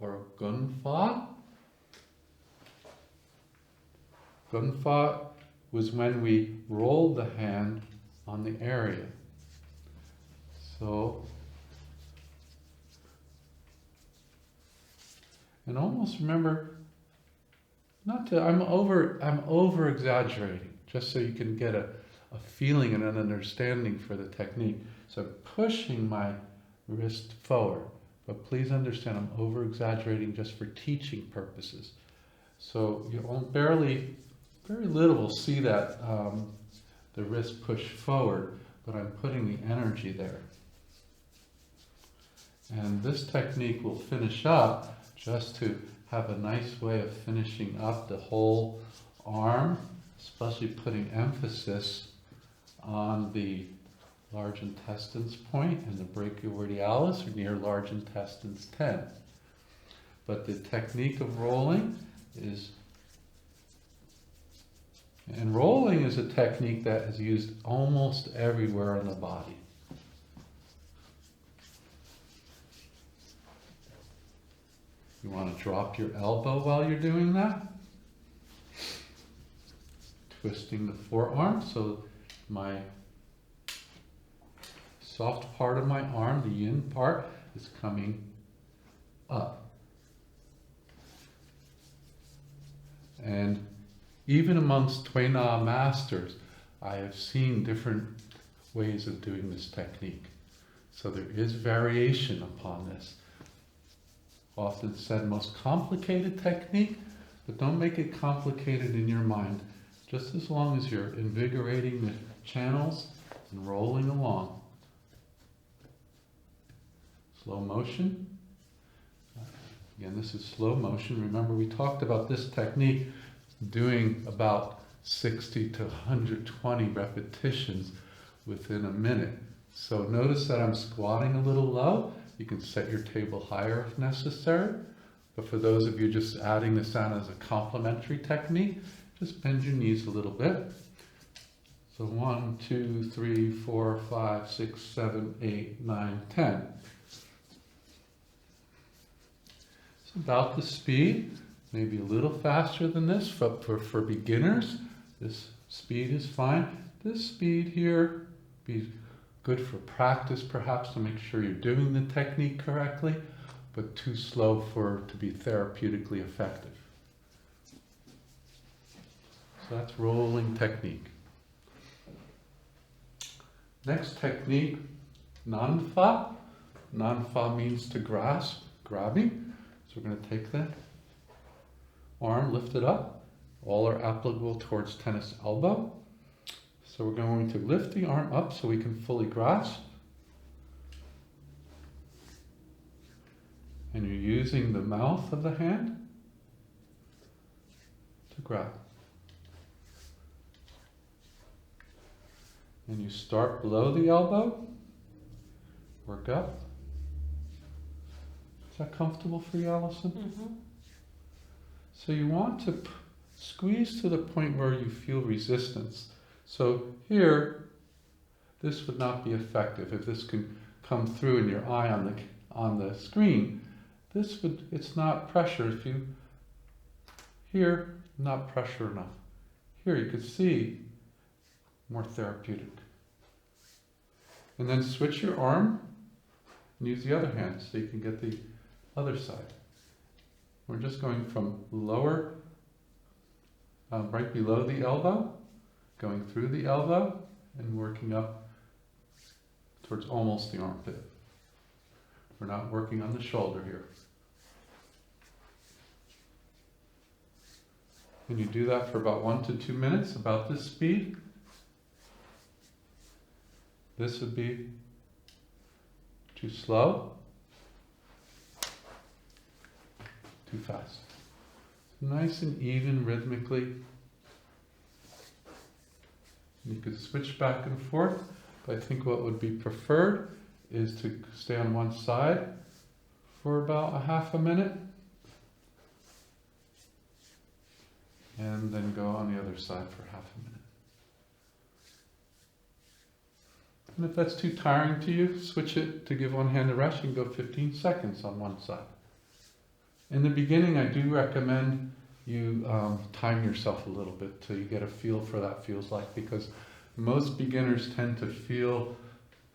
or Gunfire. Gunfire was when we rolled the hand on the area. So, and almost remember, I'm over exaggerating, just so you can get a feeling and an understanding for the technique. So I'm pushing my wrist forward, but please understand I'm over exaggerating just for teaching purposes. So you very little will see that the wrist push forward, but I'm putting the energy there. And this technique will finish up just to have a nice way of finishing up the whole arm, especially putting emphasis on the large intestines point and the brachioradialis, or near large intestines 10. But the technique of rolling is, and rolling is a technique that is used almost everywhere in the body. You want to drop your elbow while you're doing that. Twisting the forearm, so my soft part of my arm, the yin part, is coming up. And even amongst Tui Na masters, I have seen different ways of doing this technique. So there is variation upon this. Often said most complicated technique, but don't make it complicated in your mind. Just as long as you're invigorating the channels and rolling along. Slow motion. Again, this is slow motion. Remember, we talked about this technique doing about 60 to 120 repetitions within a minute. So notice that I'm squatting a little low You can set your table higher if necessary. But for those of you just adding this on as a complementary technique, just bend your knees a little bit. So 1, 2, 3, 4, 5, 6, 7, 8, 9, 10. It's about the speed, maybe a little faster than this. For beginners, this speed is fine. This speed here be good for practice, perhaps, to make sure you're doing the technique correctly, but too slow to be therapeutically effective. So that's rolling technique. Next technique, Nanfa. Nanfa means to grasp, grabbing. So we're going to take the arm, lift it up. All are applicable towards tennis elbow. So we're going to lift the arm up so we can fully grasp. And you're using the mouth of the hand to grab. And you start below the elbow, work up. Is that comfortable for you, Allison? Mm-hmm. So you want to squeeze to the point where you feel resistance. So here, this would not be effective. If this can come through in your eye on the screen, it's not pressure. If you, here, not pressure enough. Here you can see, more therapeutic. And then switch your arm and use the other hand so you can get the other side. We're just going from lower, right below the elbow, going through the elbow and working up towards almost the armpit. We're not working on the shoulder here. And you do that for about 1 to 2 minutes, about this speed. This would be too slow, too fast. Nice and even rhythmically. You could switch back and forth, but I think what would be preferred is to stay on one side for about a half a minute and then go on the other side for half a minute. And if that's too tiring to you, switch it to give one hand a rest. You can go 15 seconds on one side. In the beginning, I do recommend you time yourself a little bit till you get a feel for that feels like, because most beginners tend to feel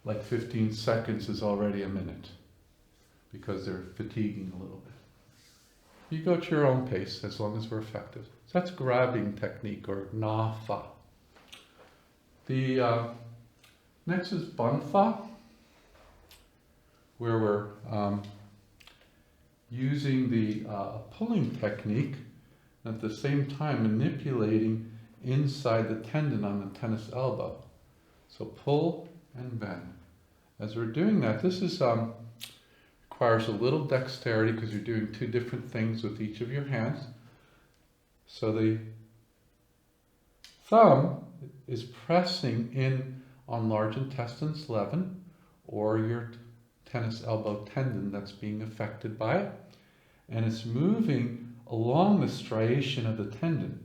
like 15 seconds is already a minute because they're fatiguing a little bit. You go at your own pace as long as we're effective. So that's grabbing technique, or na-fa. The next is Gunfire, where we're using the pulling technique, and at the same time manipulating inside the tendon on the tennis elbow. So pull and bend. As we're doing that, this is requires a little dexterity because you're doing two different things with each of your hands. So the thumb is pressing in on large intestines 11, or your tennis elbow tendon that's being affected by it, and it's moving along the striation of the tendon.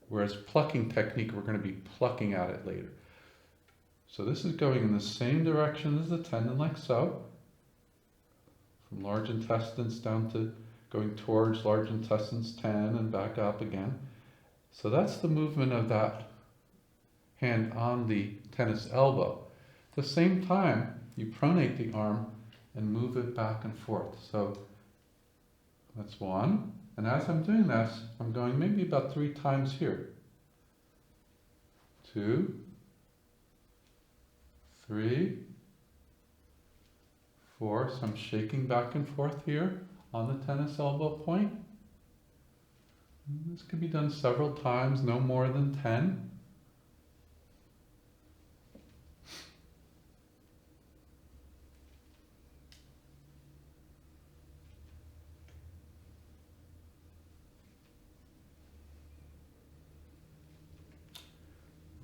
Whereas plucking technique, we're going to be plucking at it later. So this is going in the same direction as the tendon, like so, from large intestines down to going towards large intestines 10 and back up again. So that's the movement of that hand on the tennis elbow. At the same time, you pronate the arm and move it back and forth. So that's one. And as I'm doing this, I'm going maybe about 3 times here. 2, 3, 4. So I'm shaking back and forth here on the tennis elbow point. This could be done several times, no more than 10.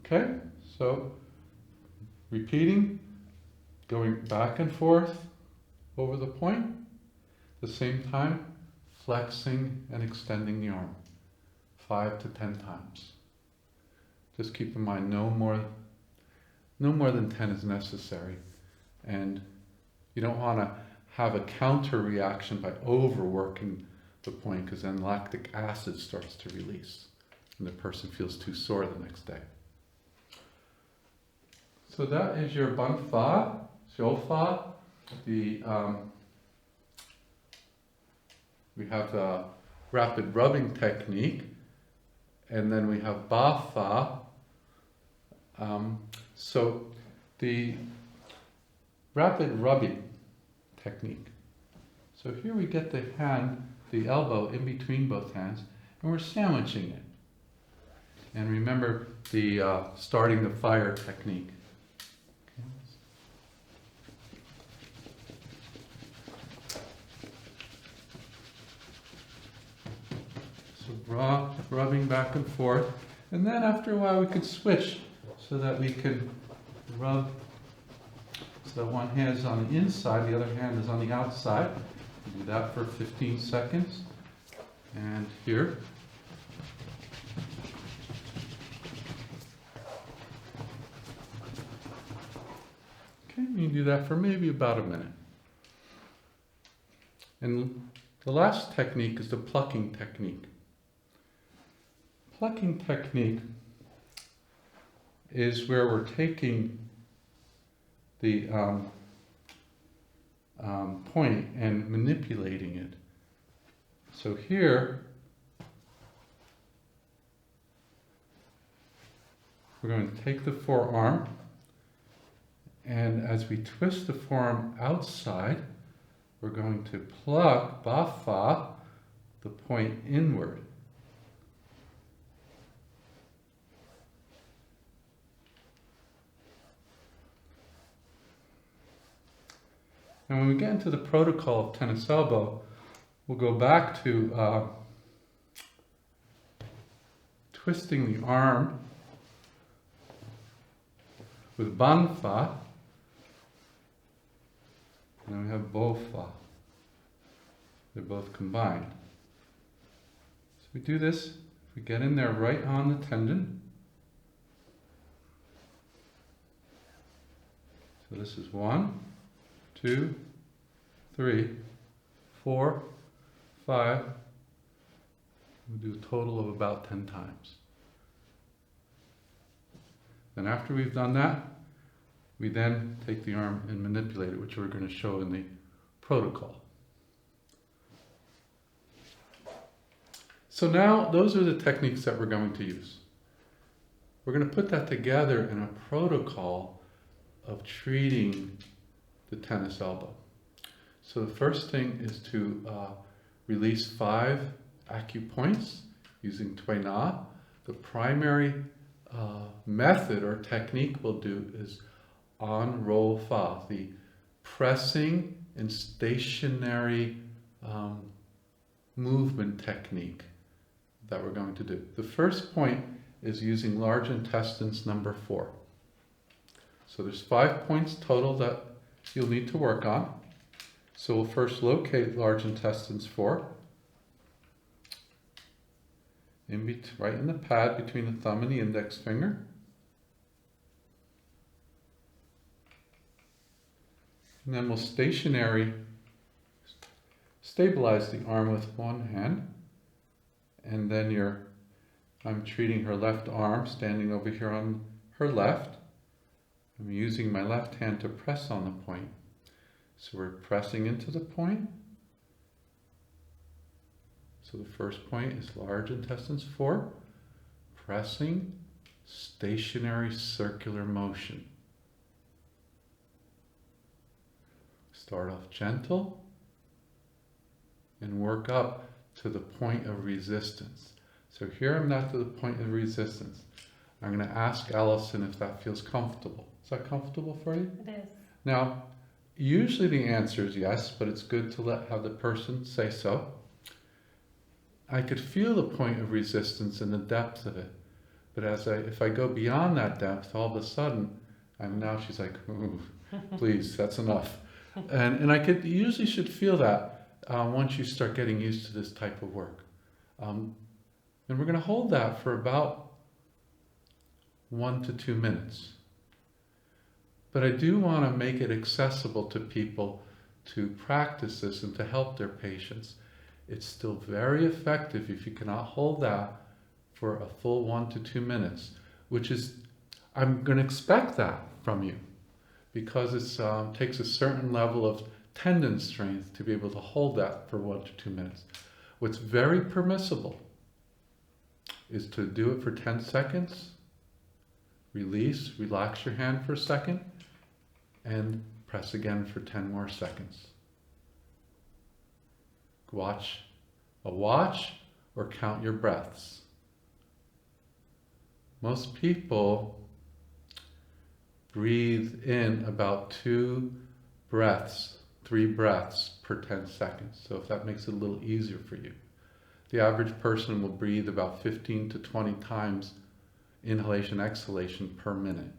Okay, so repeating, going back and forth over the point, at the same time flexing and extending the arm 5 to 10 times. Just keep in mind no more than 10 is necessary, and you don't want to have a counter reaction by overworking the point, because then lactic acid starts to release and the person feels too sore the next day. So that is your Gunfire, Schwa. We have the rapid rubbing technique, and then we have Fa. So the rapid rubbing technique. So here we get the hand, the elbow in between both hands, and we're sandwiching it. And remember the starting the fire technique. So rubbing back and forth, and then after a while we could switch so that we can rub. So one hand is on the inside, the other hand is on the outside. We do that for 15 seconds. And here. Okay, you can do that for maybe about a minute. And the last technique is the plucking technique. Plucking technique is where we're taking the point and manipulating it. So here, we're going to take the forearm, and as we twist the forearm outside, we're going to pluck, Fa, the point inward. And when we get into the protocol of tennis elbow, we'll go back to twisting the arm with Gunfire, and then we have Fa. They're both combined. So we do this, we get in there right on the tendon. So this is 1, 2, 3, 4, 5. We'll do a total of about 10 times. And after we've done that, we then take the arm and manipulate it, which we're going to show in the protocol. So now those are the techniques that we're going to use. We're going to put that together in a protocol of treating the tennis elbow. So the first thing is to release 5 acupoints using Tui Na. The primary method or technique we'll do is on roll fa, the pressing and stationary movement technique that we're going to do. The first point is using large intestines number 4. So there's 5 points total that you'll need to work on. So we'll first locate large intestines 4, right in the pad between the thumb and the index finger. And then we'll stabilize the arm with one hand. And then I'm treating her left arm, standing over here on her left. I'm using my left hand to press on the point. So we're pressing into the point. So the first point is large intestines 4, pressing, stationary circular motion. Start off gentle and work up to the point of resistance. So here I'm not to the point of resistance. I'm going to ask Allison if that feels comfortable. Is that comfortable for you? It is. Now, usually the answer is yes, but it's good to have the person say so. I could feel the point of resistance and the depth of it, but if I go beyond that depth, all of a sudden And now she's like, ooh, please, that's enough. And I usually should feel that once you start getting used to this type of work. And we're going to hold that for about 1 to 2 minutes. But I do want to make it accessible to people to practice this and to help their patients. It's still very effective if you cannot hold that for a full 1 to 2 minutes, which is, I'm going to expect that from you because it takes a certain level of tendon strength to be able to hold that for 1 to 2 minutes. What's very permissible is to do it for 10 seconds, release, relax your hand for a second, and press again for 10 more seconds. Watch or count your breaths. Most people breathe in about 2 breaths, 3 breaths per 10 seconds. So if that makes it a little easier for you. The average person will breathe about 15 to 20 times inhalation, exhalation per minute.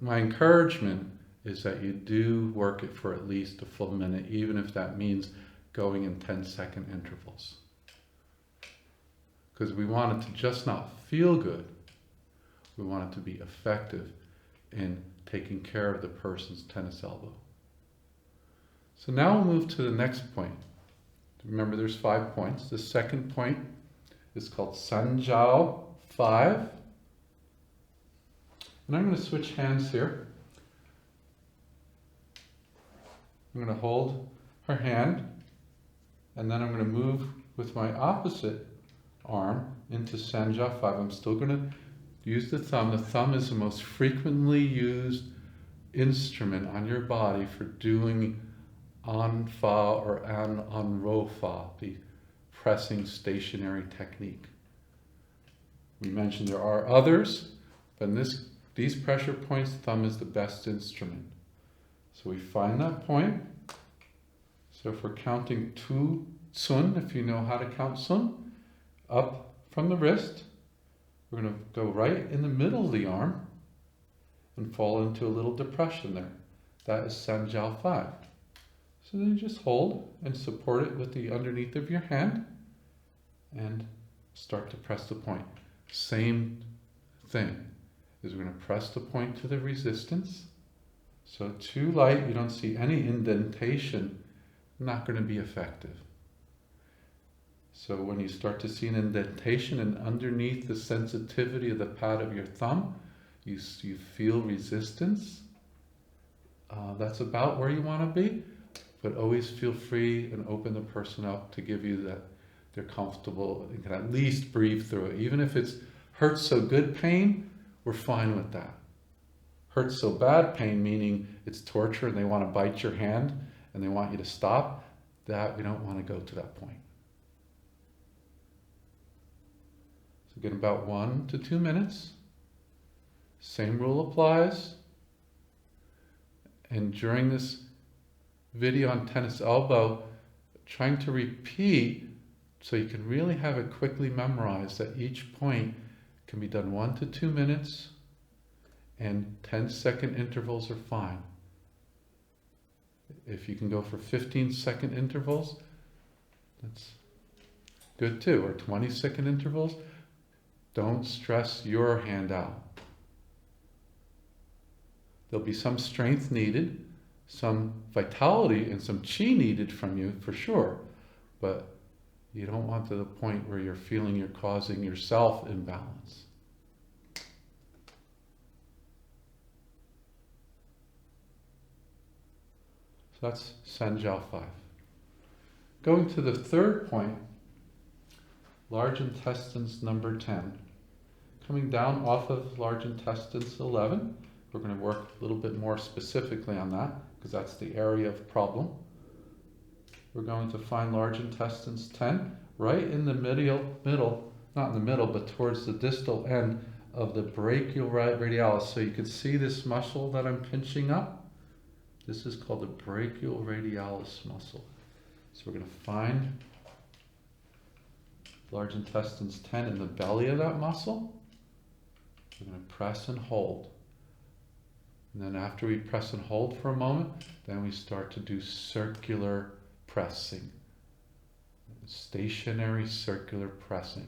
My encouragement is that you do work it for at least a full minute, even if that means going in 10-second intervals. Because we want it to just not feel good. We want it to be effective in taking care of the person's tennis elbow. So now we'll move to the next point. Remember there's 5 points. The second point is called Sanjiao 5. And I'm going to switch hands here. I'm going to hold her hand, and then I'm going to move with my opposite arm into Sanjiao 5. I'm still going to use the thumb. The thumb is the most frequently used instrument on your body for doing An-Fa or An-Ro-Fa, the pressing stationary technique. We mentioned there are others, but in these pressure points, thumb is the best instrument. So we find that point. So if we're counting 2 sun, if you know how to count sun, up from the wrist, we're going to go right in the middle of the arm and fall into a little depression there. That is Sanjiao 5. So then you just hold and support it with the underneath of your hand and start to press the point. Same thing. Is we're going to press the point to the resistance. So too light, you don't see any indentation, not going to be effective. So when you start to see an indentation and underneath the sensitivity of the pad of your thumb, you feel resistance. That's about where you want to be, but always feel free and open the person up to give you that they're comfortable and can at least breathe through it. Even if it hurts so good pain, we're fine with that. Hurts so bad pain, meaning it's torture and they want to bite your hand and they want you to stop, that we don't want to go to that point. So get about 1 to 2 minutes. Same rule applies. And during this video on tennis elbow, trying to repeat so you can really have it quickly memorized that each point can be done 1 to 2 minutes, and 10-second intervals are fine. If you can go for 15-second intervals, that's good too, or 20-second intervals. Don't stress your hand out. There'll be some strength needed, some vitality and some chi needed from you for sure, but you don't want to the point where you're feeling you're causing yourself imbalance. So that's Sanjiao 5. Going to the third point, large intestines number 10. Coming down off of large intestines 11, we're going to work a little bit more specifically on that because that's the area of problem. We're going to find large intestines 10 right in the middle, not in the middle, but towards the distal end of the brachioradialis. So you can see this muscle that I'm pinching up. This is called the brachioradialis muscle. So we're going to find large intestines 10 in the belly of that muscle. We're going to press and hold. And then after we press and hold for a moment, then we start to do circular pressing. Stationary circular pressing.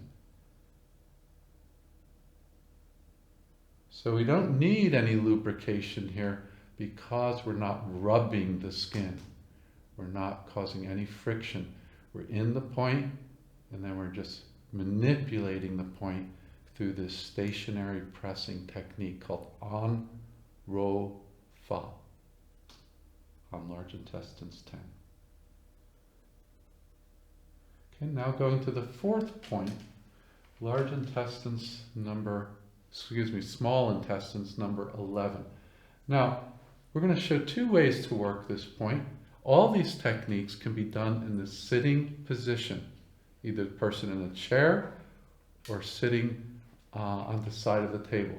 So we don't need any lubrication here because we're not rubbing the skin. We're not causing any friction. We're in the point, and then we're just manipulating the point through this stationary pressing technique called on, ro, fa, on large intestines 10. Okay, now going to the fourth point, large intestines small intestines number 11. Now, we're going to show two ways to work this point. All these techniques can be done in the sitting position, either the person in a chair or sitting on the side of the table.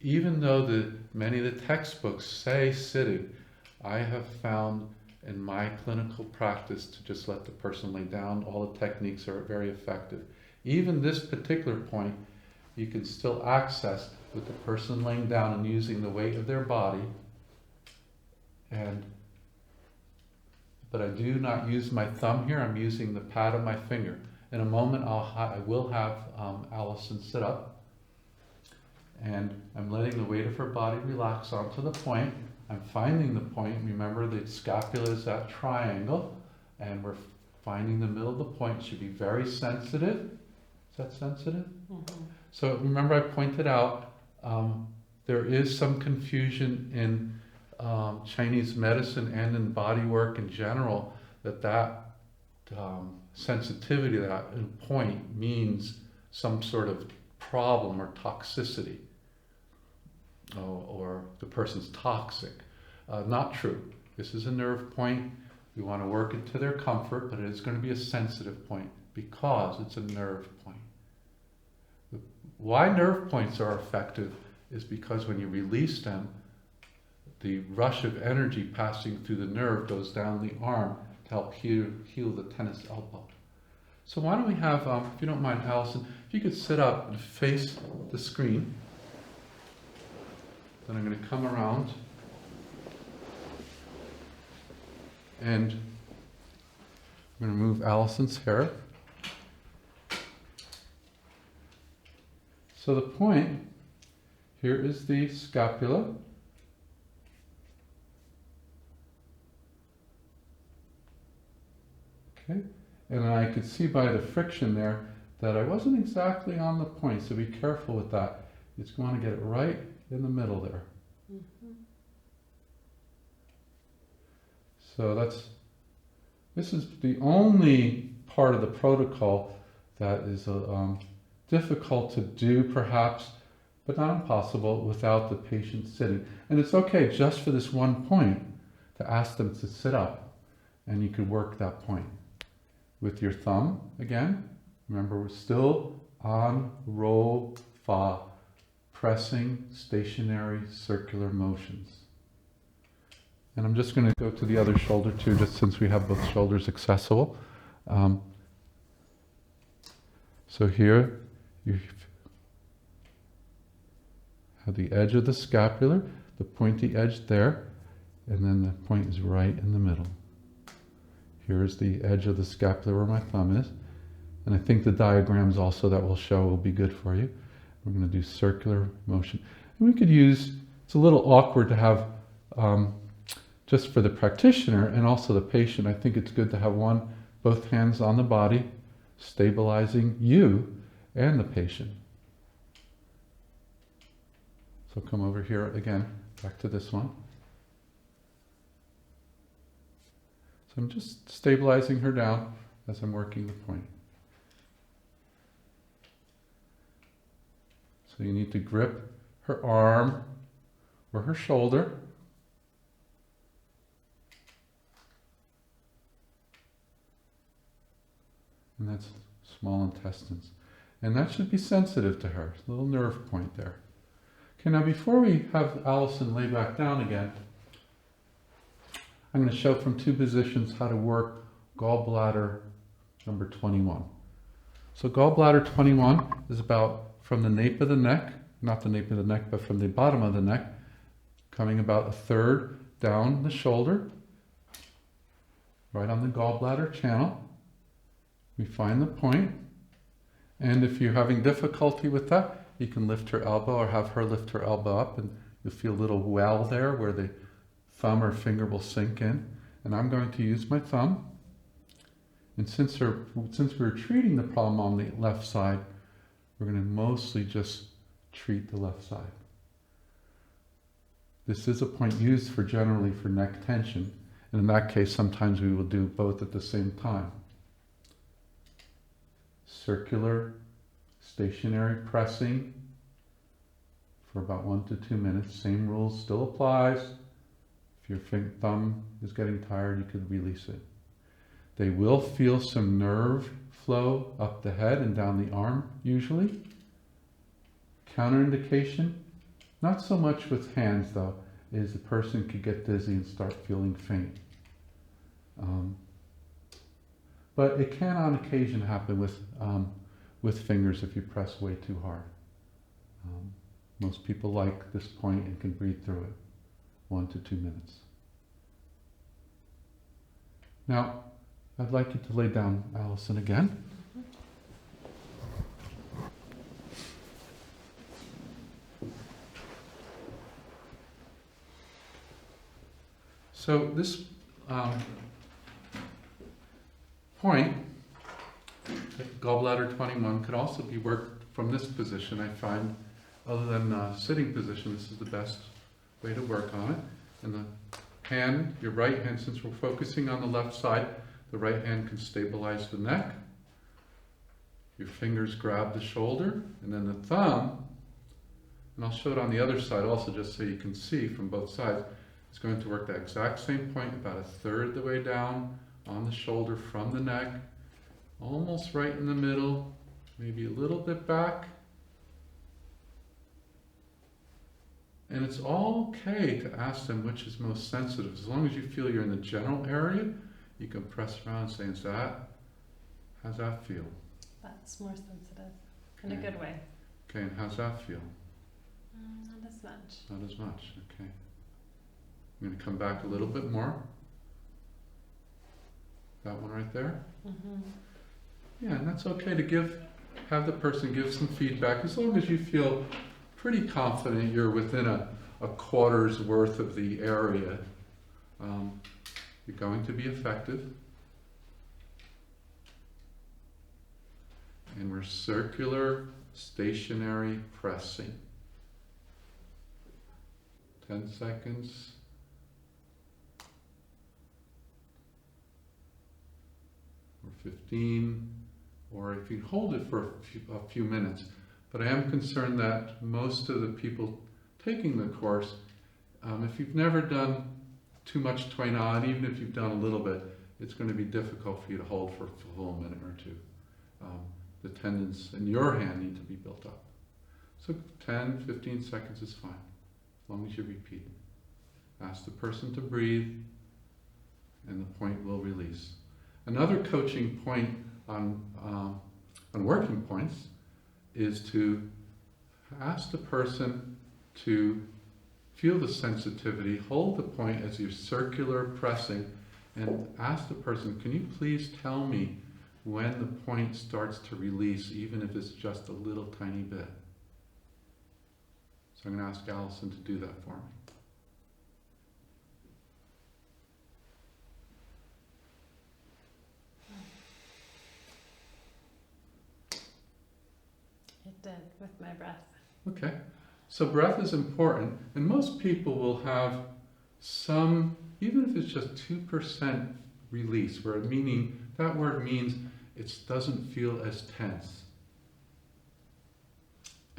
Even though many of the textbooks say sitting, I have found in my clinical practice to just let the person lay down. All the techniques are very effective. Even this particular point, you can still access with the person laying down and using the weight of their body. But I do not use my thumb here. I'm using the pad of my finger. In a moment, I will have Allison sit up, and I'm letting the weight of her body relax onto the point. I'm finding the point. Remember, the scapula is that triangle, and we're finding the middle of the point. It should be very sensitive. Is that sensitive? Mm-hmm. So remember, I pointed out there is some confusion in Chinese medicine and in body work in general that sensitivity, that point means some sort of problem or toxicity, or the person's toxic. Not true. This is a nerve point. We want to work it to their comfort, but it is going to be a sensitive point because it's a nerve point. Why nerve points are effective is because when you release them, the rush of energy passing through the nerve goes down the arm to help heal the tennis elbow. So why don't we have, if you don't mind, Allison, if you could sit up and face the screen. Then I'm going to come around and I'm going to move Allison's hair. So the point, here is the scapula. Okay, and I could see by the friction there that I wasn't exactly on the point, so be careful with that. It's going to get it right in the middle there. Mm-hmm. So this is the only part of the protocol that is difficult to do perhaps, but not impossible without the patient sitting. And it's okay just for this one point to ask them to sit up, and you could work that point. With your thumb, again, remember we're still on, ro, fa, pressing stationary circular motions. And I'm just going to go to the other shoulder too, just since we have both shoulders accessible. So here you have the edge of the scapular, the pointy edge there, and then the point is right in the middle. Here is the edge of the scapula where my thumb is. And I think the diagrams also that we'll show will be good for you. We're going to do circular motion. And we could use, it's a little awkward to have, just for the practitioner and also the patient, I think it's good to have both hands on the body, stabilizing you and the patient. So come over here again, back to this one. So I'm just stabilizing her down as I'm working the point. So you need to grip her arm or her shoulder. And that's small intestines. And that should be sensitive to her. A little nerve point there. Okay, now before we have Allison lay back down again, I'm going to show from two positions how to work gallbladder number 21. So gallbladder 21 is about from the nape of the neck, not the nape of the neck, but from the bottom of the neck, coming about a third down the shoulder, right on the gallbladder channel. We find the point, and if you're having difficulty with that, you can lift her elbow or have her lift her elbow up, and you'll feel a little well there where the thumb or finger will sink in. And I'm going to use my thumb. And since we're treating the problem on the left side, we're going to mostly just treat the left side. This is a point used generally for neck tension. And in that case, sometimes we will do both at the same time. Circular, stationary pressing for about 1 to 2 minutes. Same rules still applies. If your thumb is getting tired, you could release it. They will feel some nerve flow up the head and down the arm, usually. Counterindication, not so much with hands though, is the person could get dizzy and start feeling faint. But it can on occasion happen with fingers if you press way too hard. Most people like this point and can breathe through it. 1 to 2 minutes. Now, I'd like you to lay down, Allison, again. So this point, gallbladder 21, could also be worked from this position. I find, other than sitting position, this is the best way to work on it. And the hand, your right hand, since we're focusing on the left side, the right hand can stabilize the neck. Your fingers grab the shoulder, and then the thumb, and I'll show it on the other side also just so you can see from both sides. It's going to work that exact same point about a third the way down on the shoulder from the neck, almost right in the middle, maybe a little bit back. And it's all okay to ask them which is most sensitive. As long as you feel you're in the general area, you can press around and say, how's that feel? That's more sensitive, in a good way. Okay, and how's that feel? Not as much. Not as much, okay. I'm going to come back a little bit more. That one right there? Mm-hmm. Yeah, and that's okay to have the person give some feedback as long as you feel pretty confident you're within a quarter's worth of the area. You're going to be effective. And we're circular, stationary pressing. 10 seconds. Or 15. Or if you hold it for a few minutes. But I am concerned that most of the people taking the course, if you've never done too much Tui Na, and even if you've done a little bit, it's going to be difficult for you to hold for a full minute or two. The tendons in your hand need to be built up. So 10, 15 seconds is fine, as long as you repeat it. Ask the person to breathe, and the point will release. Another coaching point on working points is to ask the person to feel the sensitivity, hold the point as you're circular pressing, and ask the person, can you please tell me when the point starts to release, even if it's just a little tiny bit? So I'm going to ask Allison to do that for me. It did, with my breath. Okay, so breath is important, and most people will have some, even if it's just 2% release, meaning that word means it doesn't feel as tense.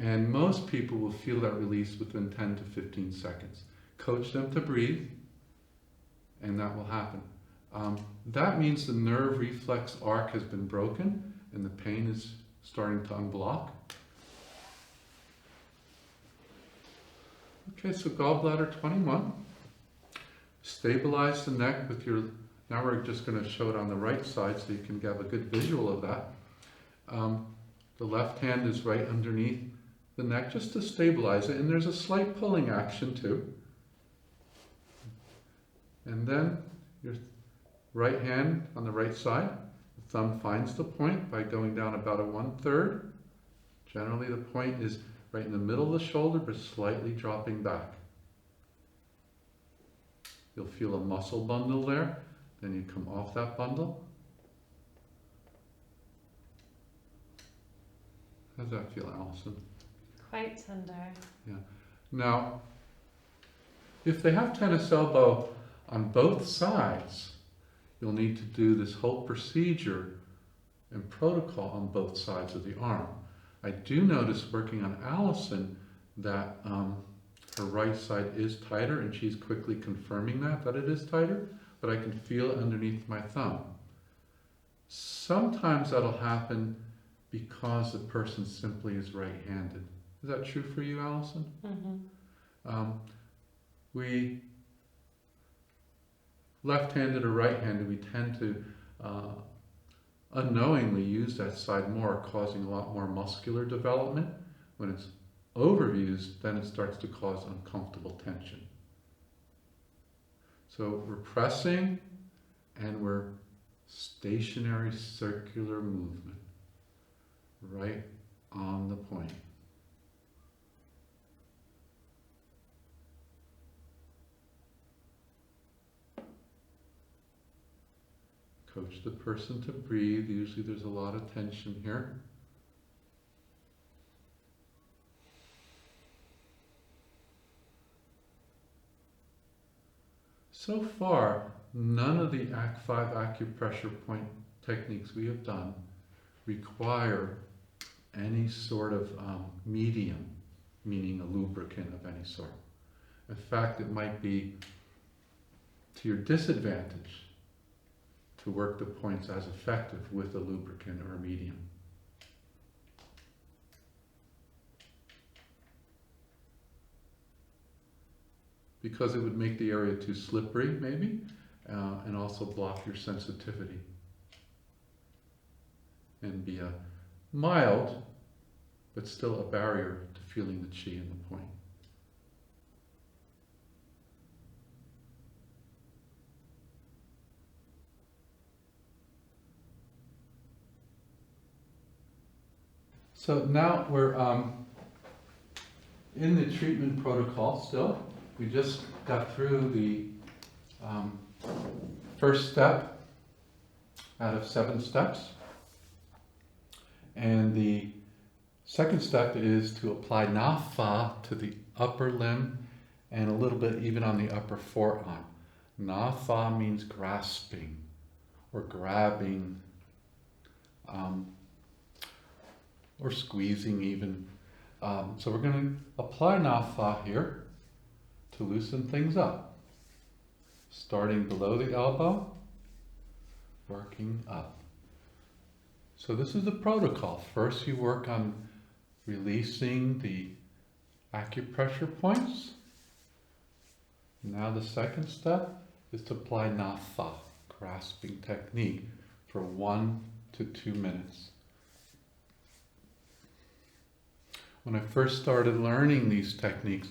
And most people will feel that release within 10 to 15 seconds. Coach them to breathe, and that will happen. That means the nerve reflex arc has been broken, and the pain is starting to unblock. Okay, so gallbladder 21. Stabilize the neck with your Now we're just going to show it on the right side so you can have a good visual of that. The left hand is right underneath the neck just to stabilize it, and there's a slight pulling action too. And then your right hand on the right side, the thumb finds the point by going down about a 1/3. Generally the point is right in the middle of the shoulder but slightly dropping back. You'll feel a muscle bundle there, then you come off that bundle. How does that feel, Allison? Quite tender. Yeah. Now, if they have tennis elbow on both sides, you'll need to do this whole procedure and protocol on both sides of the arm. I do notice working on Allison that her right side is tighter, and she's quickly confirming that it is tighter, but I can feel it underneath my thumb. Sometimes that'll happen because the person simply is right-handed. Is that true for you, Allison? Mm-hmm. We left-handed or right-handed, we tend to unknowingly use that side more, causing a lot more muscular development. When it's overused, then it starts to cause uncomfortable tension. So we're pressing and we're stationary circular movement right on the point. Coach the person to breathe. Usually there's a lot of tension here. So far, none of the Ac5 acupressure point techniques we have done require any sort of medium, meaning a lubricant of any sort. In fact, it might be to your disadvantage to work the points as effective with a lubricant or a medium. Because it would make the area too slippery, maybe, and also block your sensitivity. And be a mild, but still a barrier to feeling the chi in the point. So now we're in the treatment protocol still. We just got through the first step out of 7 steps. And the second step is to apply Na Fa to the upper limb and a little bit even on the upper forearm. Na Fa means grasping or grabbing or squeezing even. So we're going to apply Na Fa here to loosen things up. Starting below the elbow, working up. So this is the protocol. First you work on releasing the acupressure points. Now the second step is to apply Na Fa, grasping technique, for 1 to 2 minutes. When I first started learning these techniques,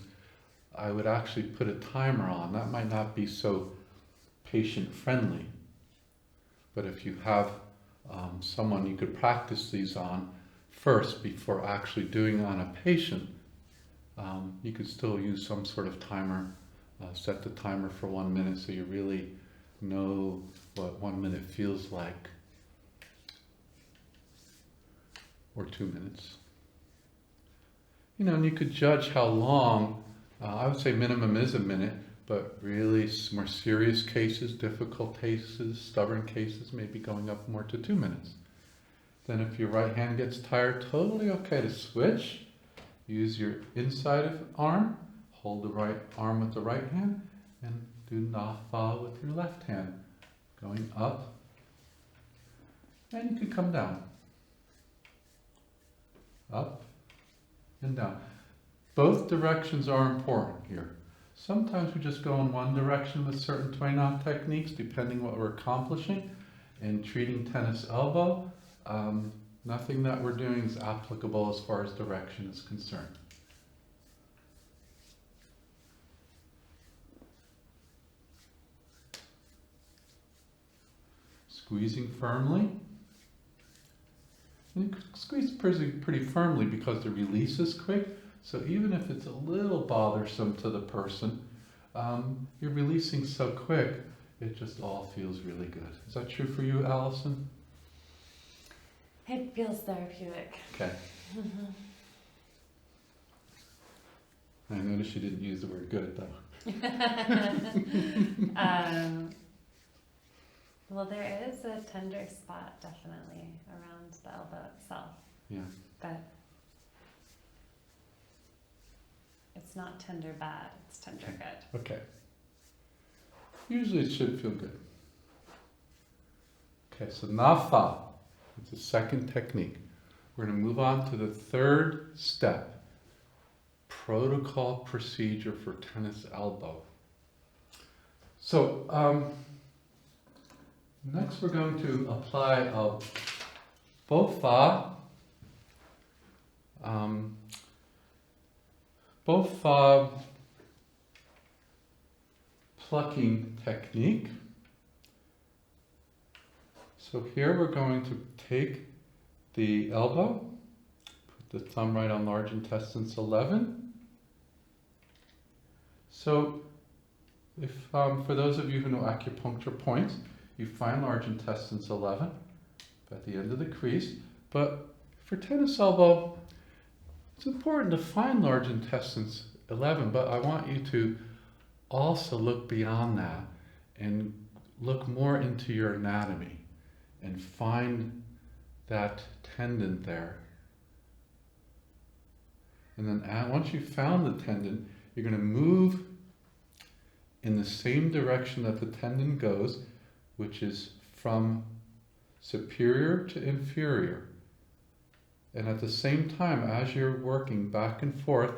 I would actually put a timer on. That might not be so patient-friendly, but if you have someone you could practice these on first before actually doing on a patient, you could still use some sort of timer. Set the timer for 1 minute so you really know what 1 minute feels like, or 2 minutes. You know, and you could judge how long. I would say minimum is a minute, but really more serious cases, difficult cases, stubborn cases, maybe going up more to 2 minutes. Then if your right hand gets tired, totally okay to switch. Use your inside of arm, hold the right arm with the right hand, and do Na Fa with your left hand. Going up, and you could come down. Up and down. Both directions are important here. Sometimes we just go in one direction with certain Tui Na techniques, depending what we're accomplishing. In treating tennis elbow, nothing that we're doing is applicable as far as direction is concerned. Squeezing firmly. And you squeeze pretty firmly because the release is quick. So even if it's a little bothersome to the person, you're releasing so quick, it just all feels really good. Is that true for you, Allison? It feels therapeutic. Okay. I noticed you didn't use the word good, though. Well, there is a tender spot definitely around the elbow itself. Yeah. But it's not tender bad, it's tender good. Okay. Usually it should feel good. Okay, so Na Fa. It's the second technique. We're going to move on to the third step. Protocol procedure for tennis elbow. So, next we're going to apply both plucking technique. So here we're going to take the elbow, put the thumb right on large intestines 11. So if for those of you who know acupuncture points, you find large intestines 11 at the end of the crease. But for tennis elbow, it's important to find large intestines 11, but I want you to also look beyond that and look more into your anatomy and find that tendon there. And then once you've found the tendon, you're going to move in the same direction that the tendon goes, which is from superior to inferior. And at the same time, as you're working back and forth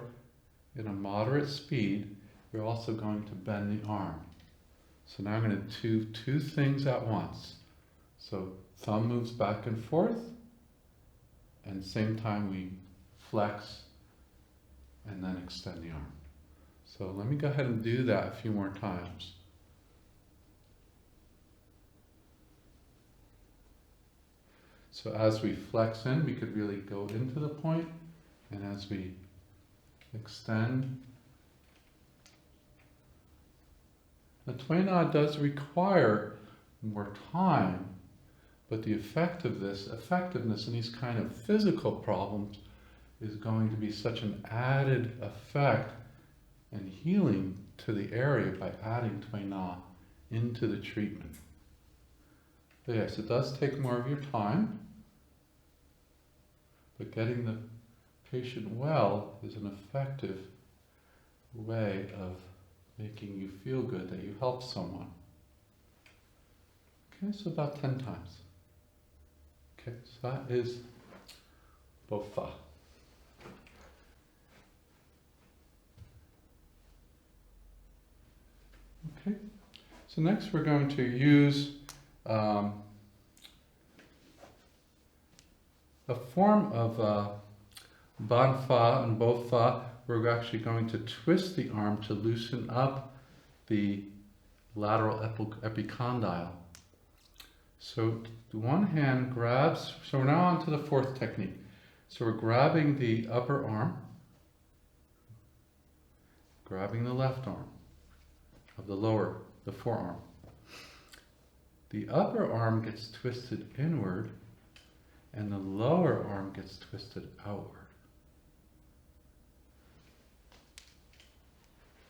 in a moderate speed, you're also going to bend the arm. So now I'm going to do two things at once. So thumb moves back and forth, and same time we flex and then extend the arm. So let me go ahead and do that a few more times. So as we flex in, we could really go into the point, and as we extend. The Tui Na does require more time, but the effectiveness in these kind of physical problems is going to be such an added effect and healing to the area by adding Tui Na into the treatment. But yes, it does take more of your time, but getting the patient well is an effective way of making you feel good that you helped someone. Okay, so about 10 times. Okay, so that is Bofa. Okay, so next we're going to use a form of Gunfire and Bofa. We're actually going to twist the arm to loosen up the lateral epicondyle. So the one hand grabs, so we're now on to the fourth technique. So we're grabbing the upper arm, grabbing the left arm of the forearm. The upper arm gets twisted inward and the lower arm gets twisted outward.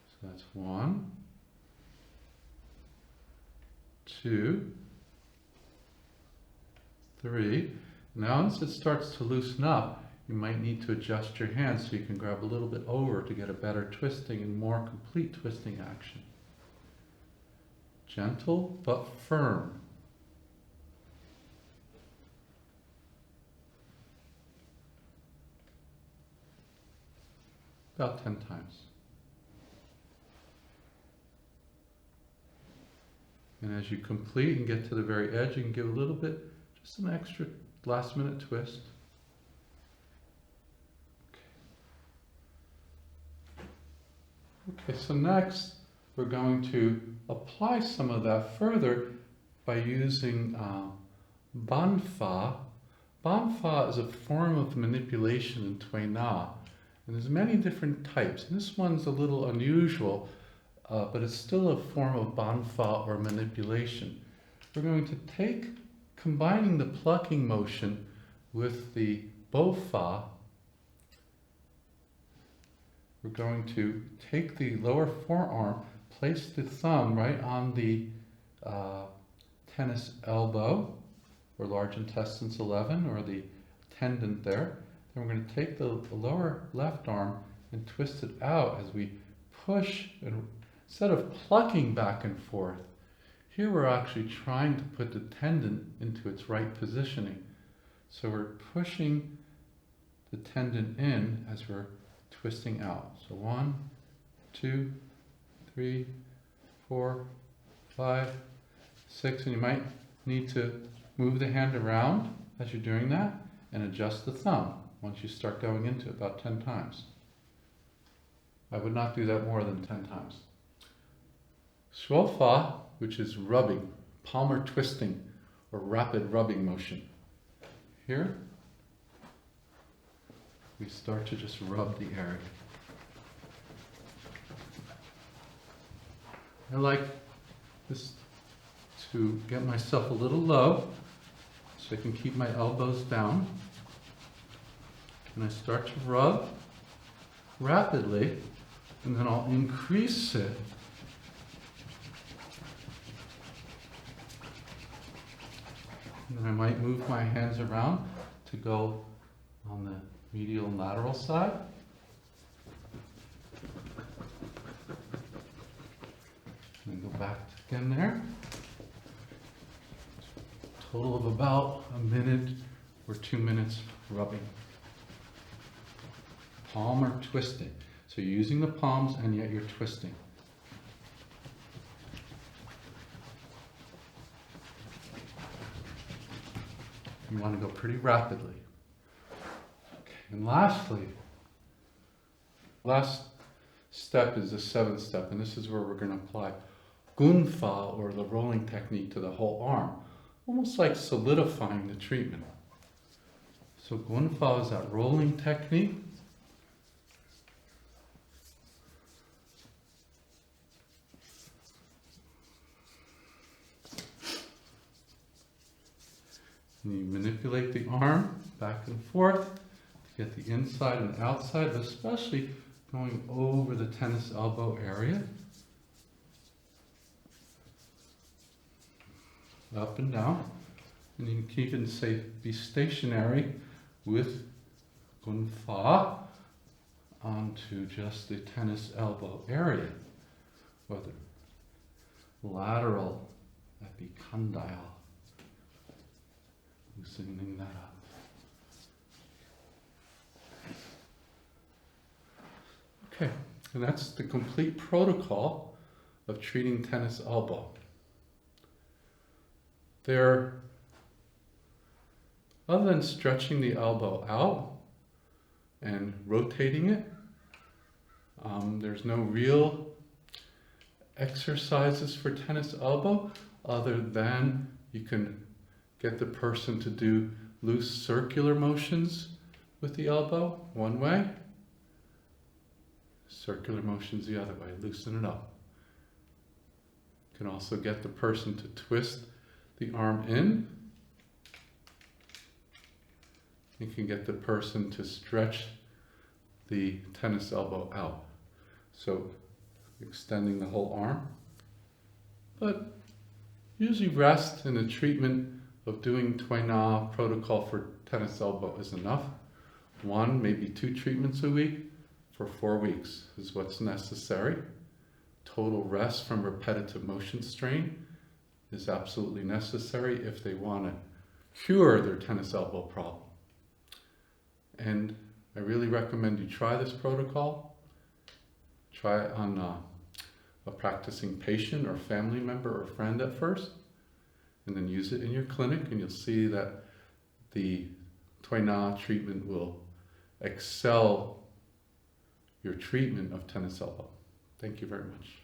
So that's 1, 2, 3. Now as it starts to loosen up, you might need to adjust your hands so you can grab a little bit over to get a better twisting and more complete twisting action. Gentle but firm. About 10 times. And as you complete and get to the very edge, you can give a little bit, just an extra last minute twist. Okay, so next we're going to apply some of that further by using Gunfire. Gunfire is a form of manipulation in Tui Na, and there's many different types. And this one's a little unusual, but it's still a form of Gunfire or manipulation. We're going to take, combining the plucking motion with the Bofa, we're going to take the lower forearm, place the thumb right on the tennis elbow, or large intestines 11, or the tendon there. Then we're going to take the lower left arm and twist it out as we push, and instead of plucking back and forth, here we're actually trying to put the tendon into its right positioning. So we're pushing the tendon in as we're twisting out. So 1, 2, 3, 4, 5, 6, and you might need to move the hand around as you're doing that and adjust the thumb once you start going into it, about 10 times. I would not do that more than 10 times. Schwa, which is rubbing, Palmar Twisting, or rapid rubbing motion. Here, we start to just rub the area. I like this to get myself a little low so I can keep my elbows down. And I start to rub rapidly, and then I'll increase it and then I might move my hands around to go on the medial and lateral side. And go back again there. Total of about a minute or 2 minutes rubbing. Palmar twisting. So you're using the palms and yet you're twisting. You want to go pretty rapidly. Okay. And lastly, last step is the 7th step, and this is where we're going to apply Gunfire, or the rolling technique, to the whole arm, almost like solidifying the treatment. So Gunfire is that rolling technique. And you manipulate the arm back and forth to get the inside and outside, but especially going over the tennis elbow area. Up and down. And you can keep it safe, be stationary with Gunfire onto just the tennis elbow area, or the lateral epicondyle. Loosening that up. Okay, and that's the complete protocol of treating tennis elbow. There, other than stretching the elbow out and rotating it, there's no real exercises for tennis elbow other than you can get the person to do loose circular motions with the elbow one way, circular motions the other way, loosen it up. You can also get the person to twist the arm in. You can get the person to stretch the tennis elbow out. So extending the whole arm. But usually rest in the treatment of doing Tui Na protocol for tennis elbow is enough. 1, maybe 2 treatments a week for 4 weeks is what's necessary. Total rest from repetitive motion strain is absolutely necessary if they want to cure their tennis elbow problem. And I really recommend you try this protocol. Try it on a practicing patient or family member or friend at first, and then use it in your clinic, and you'll see that the Tui Na treatment will excel your treatment of tennis elbow. Thank you very much.